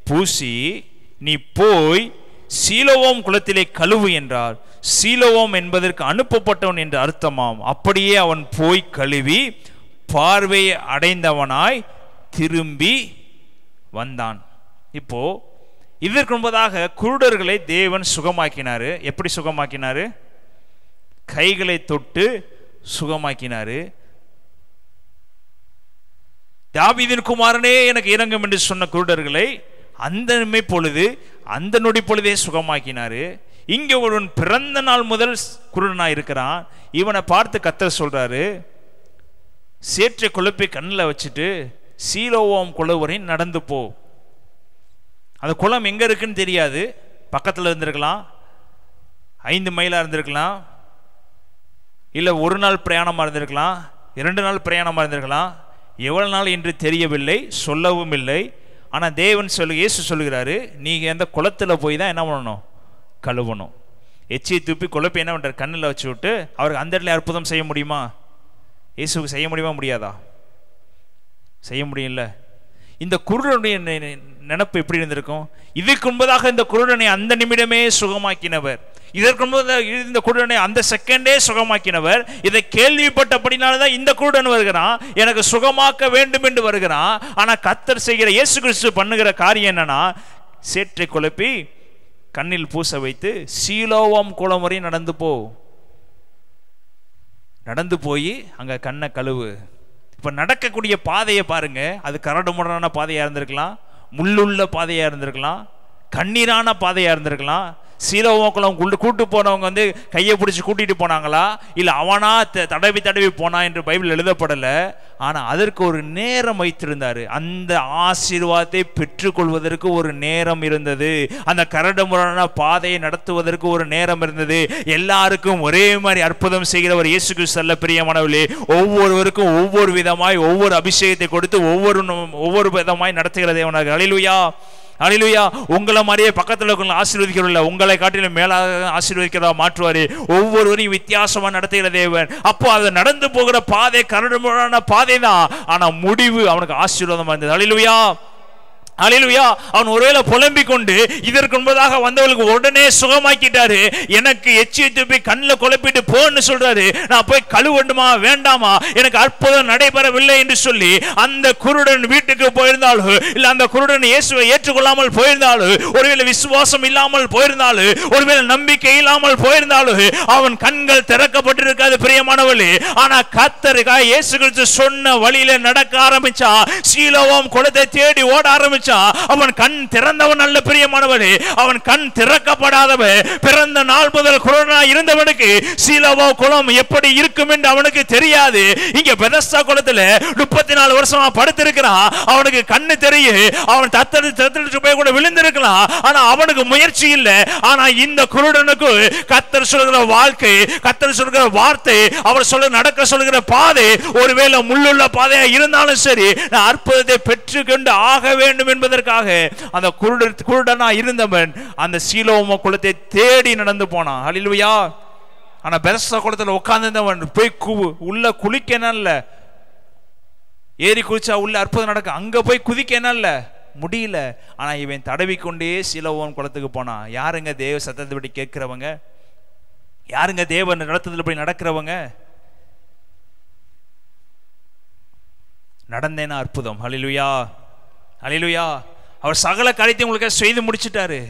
பூசி, நீ போய் சீலோவாம் குளத்திலே கழுவு என்றார். சீலோவாம் என்பதற்கு அனுப்பப்பட்டவன் என்று அர்த்தமாம். அப்படியே அவன் போய் கழுவி பார்வையை அடைந்தவனாய் திரும்பி வந்தான். இப்போ இதற்கு முன்பதாக குருடர்களை தேவன் சுகமாக்கினாரு. எப்படி சுகமாக்கினாரு? கைகளை தொட்டு சுகமாக்கினாரு. தாவீதின் குமாரனே எனக்கு இரங்கும் என்று சொன்ன குருடர்களை அந்த பொழுது அந்த நொடி பொழுதே சுகமாக்கினாரு. இங்க ஒருவன் பிறந்த நாள் முதல் குருடனா இருக்கிறான். இவனை பார்த்து கர்த்தர் சொல்றாரு, சேற்றை குழப்பி கண்ணில் வச்சுட்டு சீலோவாம் குளம் வரை நடந்து போ. அந்த குளம் எங்க இருக்குன்னு தெரியாது. பக்கத்தில் இருந்திருக்கலாம், 5 மைலா இருந்திருக்கலாம், இல்லை 1 நாள் பிரயாணமா இருந்திருக்கலாம், 2 நாள் பிரயாணமா இருந்திருக்கலாம். எவ்வளவு நாள் என்று தெரியவில்லை, சொல்லவும் இல்லை. ஆனால் தேவன் இயேசு சொல்லுகிறாரு, நீங்கள் அந்த குளத்தில் போய் தான் என்ன பண்ணணும்? கழுவணும். எச்சியை துப்பி குழப்பி என்ன பண்ணுறாரு? கண்ணில் வச்சு விட்டு அவருக்கு அந்த இடத்துல அற்புதம் செய்ய முடியுமா? இயேசுக்கு செய்ய முடியுமா? முடியாதா? செய்ய முடியல. இந்த குருடனுடைய நினைப்பு எப்படி இருந்திருக்கும்? இதுக்கு முன்பதாக இந்த குருடனை அந்த நிமிடமே சுகமாக்கினவர், இதற்கு முன்பதாக இந்த குருடனை அந்த செகண்டே சுகமாக்கினவர். இதை கேள்விப்பட்டபடினால்தான் இந்த குருடன் வருகிறான், எனக்கு சுகமாக்க வேண்டும் என்று வருகிறான். ஆனா கர்த்தர் செய்கிற, இயேசு கிறிஸ்து பண்ணுகிற காரியம் என்னன்னா, சேற்றை குழப்பி கண்ணில் பூச வைத்து சீலோவாம் குளம் வரை நடந்து போ, நடந்து போய் அங்க கண்ணை கழுவு. இப்ப நடக்கக்கூடிய பாதையை பாருங்க. அது கரடு முரடான பாதையா இருந்திருக்கலாம், முள்ளுள்ள பாதையா இருந்திருக்கலாம், கண்ணீரான பாதையா இருந்திருக்கலாம். சீலோவாம் கூட்டு போனவங்க வந்து கையை பிடிச்சி கூட்டிட்டு போனாங்களா, இல்ல அவனா தடவி தடவி போனா என்று பைபிள் எழுதப்படல. ஆனா அதற்கு ஒரு நேரம் வைத்திருந்தாரு. அந்த ஆசீர்வாதத்தை பெற்றுக்கொள்வதற்கு ஒரு நேரம் இருந்தது. அந்த கரடு முரடான பாதையை நடத்துவதற்கு ஒரு நேரம் இருந்தது. எல்லாருக்கும் ஒரே மாதிரி அற்புதம் செய்கிறவர் இயேசு கிறிஸ்து. பிரியமானவர்களே, ஒவ்வொருவருக்கும் ஒவ்வொரு விதமாய் ஒவ்வொரு அபிஷேகத்தை கொடுத்து ஒவ்வொரு விதமாய் நடத்துகிற தேவனாக. ஹல்லேலூயா, ஹல்லேலூயா. உங்களை மாதிரியே பக்கத்தில் இருக்கிறவங்களை ஆசீர்வதிக்கிறதில்ல, உங்களை காட்டிலும் மேலாக ஆசீர்வதிக்கிறதா மாற்றுவாரு. ஒவ்வொருவரையும் வித்தியாசமா நடத்துகிற தேவன். அப்போ அது நடந்து போகிற பாதை கரடுமுரடான பாதை தான், ஆனா முடிவு அவனுக்கு ஆசீர்வாதமா இருந்தது. ஹல்லேலூயா, ஹல்லேலூயா. அவன் ஒருவேளை புலம்பிக் கொண்டு இதற்கு முன்பதாக வந்தவர்களுக்கு உடனே சுகமாக்கிட்டாரு. எனக்கு எச்சியை துப்பி கண்ணில் குழப்பிட்டு போன்னு சொல்றாரு. நான் போய் கழுவண்டுமா வேண்டாமா, எனக்கு அற்புதம் நடைபெறவில்லை என்று சொல்லி அந்த குருடன் வீட்டுக்கு போயிருந்தாலும், இல்ல அந்த குருடன் இயேசுவை ஏற்றுக்கொள்ளாமல் போயிருந்தாலும், ஒருவேளை விசுவாசம் இல்லாமல் போயிருந்தாலும், ஒருவேளை நம்பிக்கை இல்லாமல் போயிருந்தாலும், அவன் கண்கள் திறக்கப்பட்டிருக்காது. பிரியமானவர்களே, ஆனா கர்த்தருக்காக இயேசு கிறிஸ்து சொன்ன வழியில நடக்க ஆரம்பிச்சா, சீலோவாம் குளத்தை தேடி ஓட ஆரம்பிச்சா, ஆரம்பிச்சான். அவன் கண் திறந்தவன் அல்ல பிரியமானவரே, அவன் கண் திறக்கப்படாதவன். பிறந்த நாள் முதல் குருடனா இருந்தவனுக்கு சீலோவா குளம் எப்படி இருக்கும் என்று அவனுக்கு தெரியாது. இங்க பெதஸ்தா குளத்துல 34 வருஷமா படுத்திருக்கிறான். அவனுக்கு கண்ணு தெரியும், அவன் தத்தெடுத்து போய் கூட விழுந்திருக்கலாம், ஆனா அவனுக்கு முயற்சி இல்லை. ஆனா இந்த குருடனுக்கு கர்த்தர் சொல்கிற வாழ்க்கை, கர்த்தர் சொல்கிற வார்த்தை, அவர் சொல்ல நடக்க சொல்கிற பாதை ஒருவேளை முள்ளுள்ள பாதையா இருந்தாலும் சரி, நான் அற்புதத்தை பெற்றுக்கொண்டு ஆக வேண்டும் என்பதற்காக அந்த குருடனா இருந்தவன் அந்த சீலோவா குளத்தை தேடி நடந்து போனான். ஹல்லேலூயா. ஆனா பெதஸ்தா குளத்துல உட்கார்ந்திருந்தவன் போய் உள்ள குளிக்க இல்ல, ஏறி குளிச்சா உள்ள அற்புதம் நடக்க, அங்க போய் குதிக்க இல்ல, முடியல. ஆனா இவன் தடவிக்கொண்டே சீலோவான் குளத்துக்கு போனான். யாருங்க தேவ சத்தத்தை படி கேட்கிறவங்க? யாருங்க தேவன் நடத்துதல் படி நடக்கிறவங்க? நடந்தேனா அற்புதம். ஹல்லேலூயா, ஹல்லேலூயா. அவர் சகல காரியத்தையும் உங்களுக்கு செய்து முடிச்சிட்டாரு.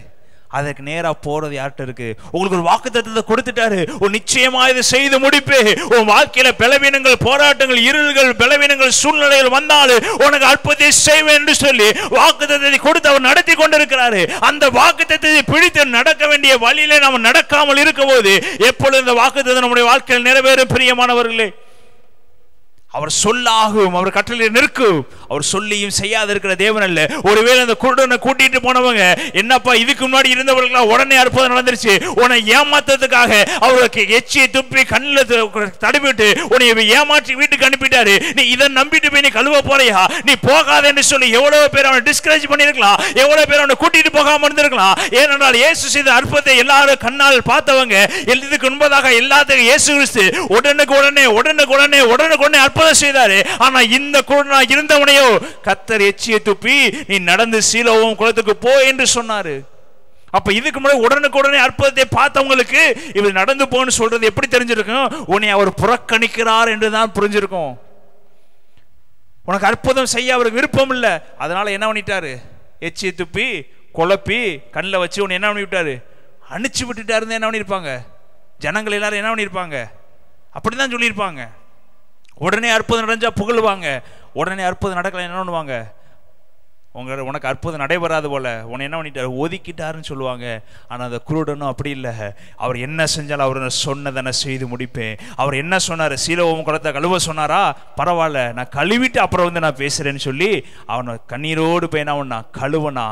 அதற்கு நேரா போறது யார்கிட்ட இருக்கு? உங்களுக்கு ஒரு வாக்குத்தத்தத்தை கொடுத்துட்டாரு. ஒரு நிச்சயமா இதை செய்து முடிப்பே. உன் வாழ்க்கையில பலவீனங்கள், போராட்டங்கள், இருள்கள், பலவீனங்கள், சூழ்நிலைகள் வந்தாலும் உனக்கு அற்புதத்தை செய்வேன் என்று சொல்லி வாக்குத்தத்தத்தை கொடுத்து அவர் நடத்தி கொண்டிருக்கிறாரு. அந்த வாக்குத்தத்தத்தை பிடித்து நடக்க வேண்டிய வழியிலே நாம் நடக்காமல் இருக்கும் போது எப்பொழுது இந்த வாக்குத்தத்தம் நம்முடைய வாழ்க்கையில் நிறைவேறும் பிரியமானவர்களே? அவர் சொல்லாகும், அவர் கட்டளை நிற்கும். அவர் சொல்லியும் செய்யாது இருக்கிற தேவன் அல்ல. ஒருவேளை அந்த குருடனை கூட்டிட்டு போனவங்க, என்னப்பா இதுக்கு முன்னாடி இருந்தவர்களா உடனே அற்புதம் நடந்துருச்சு, உன்னை ஏமாத்ததுக்காக அவருக்கு எச்சியை துப்பி கண்ணில் தடவிட்டு உன்னை ஏமாற்றி வீட்டுக்கு அனுப்பிட்டாரு, நீ இதை நம்பிட்டு போய் நீ கழுவ போறியா, நீ போகாத என்று சொல்லி எவ்வளவு பேர் அவனை டிஸ்கரேஜ் பண்ணிருக்கலாம், எவ்வளவு பேர் அவனை கூட்டிட்டு போகாம இருந்திருக்கலாம். ஏனென்றால் இயேசு செய்த அற்புதத்தை எல்லாரும் கண்ணால் பார்த்தவங்க, இதுக்கு முன்பதாக எல்லாத்துக்கும் இயேசு கிறிஸ்து உடனுக்குடனே அற்புதம் செய்தாரு. ஆனா இந்த குருடனா இருந்தவனையோ கர்த்தர் எச்சியை துப்பி நீ நடந்து சீலோவாம் குளத்துக்கு போ என்று சொன்னாரு. அப்ப இதுக்கு முன்னாடி உடனுக்குடனே அற்புதத்தை பார்த்தவங்களுக்கு இவர் நடந்து போன்னு சொல்றது எப்படி தெரிஞ்சிருக்கும்? உன்னை அவர் புறக்கணிக்கிறார் என்றுதான் புரிஞ்சிருக்கும். உனக்கு அற்புதம் செய்ய அவருக்கு விருப்பம் இல்லை, அதனால என்ன பண்ணிட்டாரு? எச்சியை துப்பி குழப்பி கண்ணில் வச்சு உன்னை என்ன பண்ணி விட்டாரு? அனுப்பிச்சு விட்டுட்டாருன்னு என்ன பண்ணிருப்பாங்க? ஜனங்கள் எல்லாரும் என்ன பண்ணிருப்பாங்க? அப்படிதான் சொல்லியிருப்பாங்க. உடனே அற்புதம் நடந்தா புகழுவாங்க, உடனே அற்புதம் நடக்கல என்ன பண்ணுவாங்க? உனக்கு அற்புதம் நடைபெறாது போல உன்னை என்ன பண்ணிட்டாரு? ஒதுக்கிட்டாருன்னு சொல்லுவாங்க. ஆனால் அந்த குருடனும் அப்படி இல்லை. அவர் என்ன செஞ்சாலும் அவர் சொன்னதை செய்து முடிப்பேன். அவர் என்ன சொன்னார்? சீலோவாம் குளத்தை கழுவ சொன்னாரா? பரவாயில்ல, நான் கழுவிட்டு அப்புறம் நான் பேசுறேன்னு சொல்லி அவனை கண்ணீரோடு போய் என்ன பண்ணா? கழுவனா.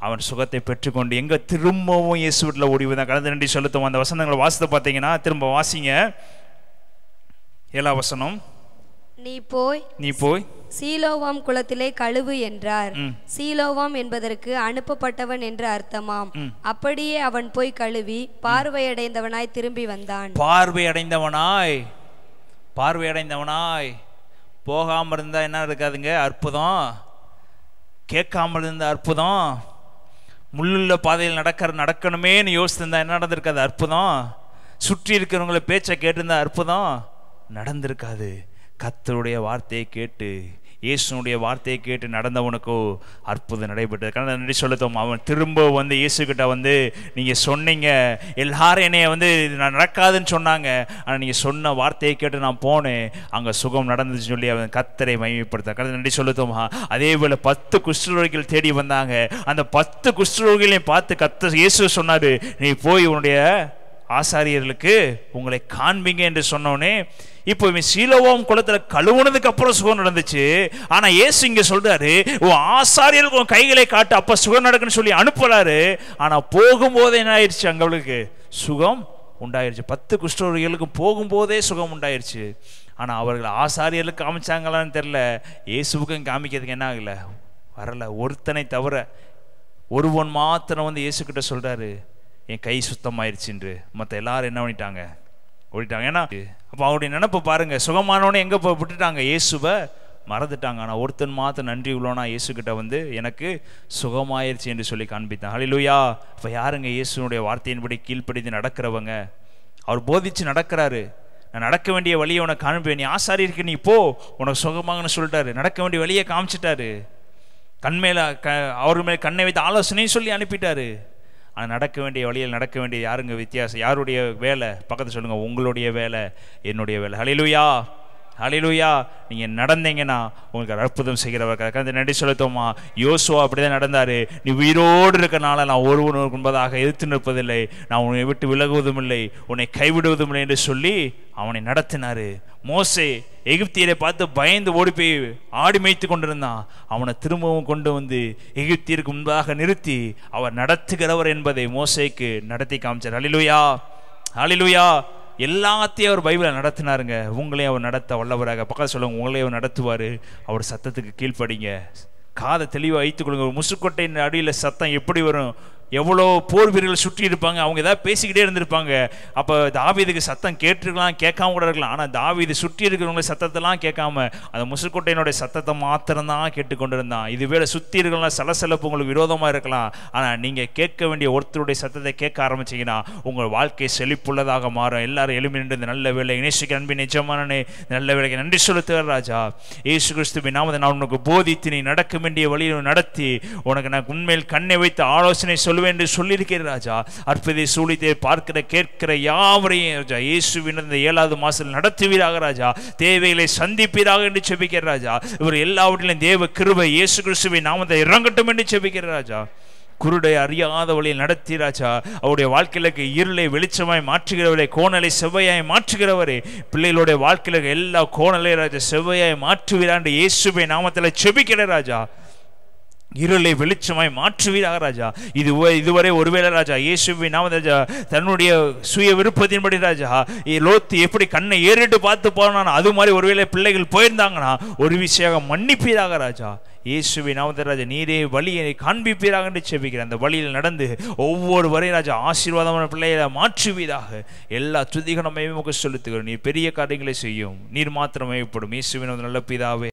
அவன் சுகத்தை பெற்றுக்கொண்டு எங்க திரும்பவும் இயேசு வீட்டில் ஓடிவதான். கடந்த நன்றி செலுத்தும். அந்த வசனங்களை வாசித்து பார்த்தீங்கன்னா, திரும்ப வாசிங்க. 7ஆம் வசனம். நீ போய் சீலோவாம் குளத்திலே கழுவு என்றார். சீலோவாம் என்பதற்கு அனுப்பப்பட்டவன் என்று அர்த்தமாம். அப்படியே அவன் போய் கழுவி பார்வையடைந்தவனாய் திரும்பி வந்தான். பார்வையடைந்தவனாய் போகாம இருந்தா என்ன இருக்காதுங்க? அற்புதம். கேட்காம இருந்த அற்புதம். முள்ளுள்ள பாதையில் நடக்கணுமேன்னு யோசித்திருந்தா என்ன நடந்திருக்காது? அற்புதம். சுற்றி இருக்கிறவங்கள பேச்சை கேட்டிருந்தா அற்புதம் நடந்திருக்காது. கர்த்தருடைய வார்த்தையை கேட்டு, இயேசுனுடைய வார்த்தையை கேட்டு நடந்தவனுக்கோ அற்புதம் நடைபெற்றது. நன்றி செலுத்தும். அவன் திரும்ப வந்து இயேசுகிட்ட வந்து, நீங்கள் சொன்னீங்க, எல்லாரும் என்னைய வந்து நான் நடக்காதுன்னு சொன்னாங்க, ஆனால் நீங்கள் சொன்ன வார்த்தையை கேட்டு நான் போனேன், அங்கே சுகம் நடந்துச்சு சொல்லி அவன் கர்த்தரை மகிமைப்படுத்த. நன்றி செலுத்தும். அதே போல் 10 குஷ்டரோகிகள் தேடி வந்தாங்க. அந்த 10 குஷ்டரோகிகளையும் பார்த்து கர்த்தர் இயேசு சொன்னார், நீ போய் உன்னுடைய ஆசாரியர்களுக்கு உங்களை காண்பீங்க என்று சொன்னோன்னே, இப்போ இவன் சீலோவாம் குளத்துல கழுவுனதுக்கு அப்புறம் சுகம் நடந்துச்சு. ஆனா இயேசு இங்க சொல்றாரு, உன் ஆசாரியர்களுக்கு உன் கைகளை காட்டு, அப்ப சுகம் நடக்குன்னு சொல்லி அனுப்புறாரு. ஆனா போகும்போதே என்ன ஆயிடுச்சு? அங்களுக்கு சுகம் உண்டாயிருச்சு. 10 குஷ்டரோகிகளுக்கு போகும்போதே சுகம் உண்டாயிருச்சு. ஆனா அவர்கள் ஆசாரியர்களுக்கு காமிச்சாங்களான்னு தெரியல, இயேசுவுக்கும் காமிக்கிறதுக்கு என்ன ஆகல? வரல. ஒருத்தனை தவிர ஒருவன் மாத்திரம் வந்து இயேசு கிட்ட சொல்றாரு, என் கை சுத்தமாயிருச்சுன்று. மற்ற எல்லாரும் என்ன பண்ணிட்டாங்க? ஓடிட்டாங்க. ஏன்னா அப்போ அவருடைய நினைப்பை பாருங்க, சுகமானவனே எங்கே போய் விட்டுட்டாங்க? இயேசுவை மறந்துட்டாங்க. ஆனால் ஒருத்தன் மாத்திரம் நன்றி உள்ளவனா இயேசுக்கிட்ட வந்து எனக்கு சுகமாயிருச்சு என்று சொல்லி காண்பித்தான். ஹல்லேலூயா. இப்போ யாருங்க இயேசுனுடைய வார்த்தையின்படி கீழ்ப்படிந்து நடக்கிறவங்க? அவர் போதிச்சு நடக்கிறாரு. நான் நடக்க வேண்டிய வழியை உனக்கு காண்பேன், நீ ஆசாரியருக்கு நீ போ, உனக்கு சுகமாகன்னு சொல்லிட்டாரு. நடக்க வேண்டிய வழியை காமிச்சிட்டாரு. அவர் மேலே கண்ணை வைத்து ஆலோசனையும் சொல்லி அனுப்பிட்டாரு. ஆனால் நடக்க வேண்டிய வழியில் நடக்க வேண்டிய யாருங்க வித்தியாசம்? யாருடைய வேலை? பக்கத்தில் சொல்லுங்க, உங்களுடைய வேலை, என்னுடைய வேலை. ஹல்லேலூயா, ஹல்லேலூயா. நீங்க நடந்தீங்கன்னா உங்களுக்கு அற்புதம் செய்கிறவர். அந்த நன்றி செலுத்துவோமா? யோசுவா அப்படிதான் நடந்தாரு. நீ உயிரோடு இருக்கனால நான் ஒருவனுக்கு முன்பதாக எதிர்த்து நிற்பதில்லை, நான் உன்னை விட்டு விலகுவதும் இல்லை, உன்னை கைவிடுவதும் இல்லை என்று சொல்லி அவனை நடத்தினாரு. மோசே எகிப்தியரை பார்த்து பயந்து ஓடி போய் ஆடி மேய்த்து கொண்டிருந்தான். அவனை திரும்பவும் கொண்டு வந்து எகிப்தியருக்கு முன்பாக நிறுத்தி அவர் நடத்துகிறவர் என்பதை மோசேக்கு நடத்தி காமிச்சார். ஹல்லேலூயா, ஹல்லேலூயா. எல்லாத்தையும் அவர் பைபிளில் நடத்தினாருங்க. உங்களையும் அவர் நடத்த வல்லவராக. பக்கத்தில் சொல்லுங்க, உங்களையும் அவர் நடத்துவார். அவர் சத்தத்துக்கு கீழ்ப்படிங்க. காதை தெளிவாக வைத்துக் கொள்ளுங்க. ஒரு முசுக்கொட்டையின் அடியில் சத்தம் எப்படி வரும்? எவ்வளோ போர் வீரர்கள் சுற்றி இருப்பாங்க, அவங்க ஏதாவது பேசிக்கிட்டே இருந்திருப்பாங்க. அப்போ தாவீதுக்கு சத்தம் கேட்டிருக்கலாம், கேட்காம கூட இருக்கலாம். ஆனால் தாவீது சுற்றி இருக்கிறவங்கள சத்தத்தெல்லாம் கேட்காம அந்த முசுக்கொட்டையினுடைய சத்தத்தை மாத்திரம்தான் கேட்டுக்கொண்டிருந்தான். இதுவேளை சுற்றி இருக்கலாம் சலசலப்பு உங்களுக்கு விரோதமாக இருக்கலாம். ஆனால் நீங்கள் கேட்க வேண்டிய ஒருத்தருடைய சத்தத்தை கேட்க ஆரம்பிச்சிங்கன்னா உங்கள் வாழ்க்கை செழிப்புள்ளதாக மாறும். எல்லாரும் எழுப்பி நின்று இந்த நல்ல வேலை இணைச்சிக்கு அன்பின் நிஜமானே நல்ல வேலைக்கு நன்றி செலுத்துகிற ராஜா. இயேசு கிறிஸ்துவின் நாமத்தை நான் உனக்கு போதித்து நீ நடக்க வேண்டிய வழியை நடத்தி உனக்கு நான் உண்மையில் கண்ணை வைத்து ஆலோசனை சொல்லுவேன் என்று சொல்லியிருக்கிற ராஜா. அற்புத சூழித்தை பார்க்கிற கேட்கிற யாவரையும் ராஜா இயேசுவின் இந்த 7வது மாதத்தில் நடத்துவீராக ராஜா. தேவைகளை சந்திப்பீராக என்று செபிக்கிற ராஜா. இவர் எல்லாவற்றிலும் தேவ கிருபை இயேசு கிறிஸ்துவின் நாமத்தை இறங்கட்டும் என்று செபிக்கிற ராஜா. குருடை அறியாத வழியில் நடத்தி ராஜா. அவருடைய வாழ்க்கையிலுக்கு இருளை வெளிச்சமாய் மாற்றுகிறவரே, கோணலை செவ்வையாய் மாற்றுகிறவரே, பிள்ளைகளுடைய வாழ்க்கையில எல்லா கோணலை ராஜா செவ்வையாய் மாற்றுவீராண்டு இயேசுவின் நாமத்தில் செபிக்கிற ராஜா. இருளை வெளிச்சமாய் மாற்றுவீராக ராஜா. இதுவரை ஒருவேளை ராஜா இயேசுவின் நாமத்தில் ராஜா தன்னுடைய சுய விருப்பத்தின்படி ராஜா லோத்து எப்படி கண்ணை ஏறிட்டு பார்த்து போனான், அது மாதிரி ஒருவேளை பிள்ளைகள் போயிருந்தாங்கன்னா ஒரு விஷயம் மன்னிப்பீராக ராஜா. இயேசுவின் நாமத்தில் ராஜா நீரே வழியை காண்பிப்பீராக என்று செபிக்கிறேன். அந்த வழியில் நடந்து ஒவ்வொரு வரை ராஜா ஆசீர்வாதமான பிள்ளைகளை மாற்றுவீராக. எல்லா துதிகனமையும் செலுத்துகிறோம். நீர் பெரிய காரியங்களை செய்யும். நீர் மாத்திரமே ஏற்படும். இயேசுவின் நல்ல பிதாவே.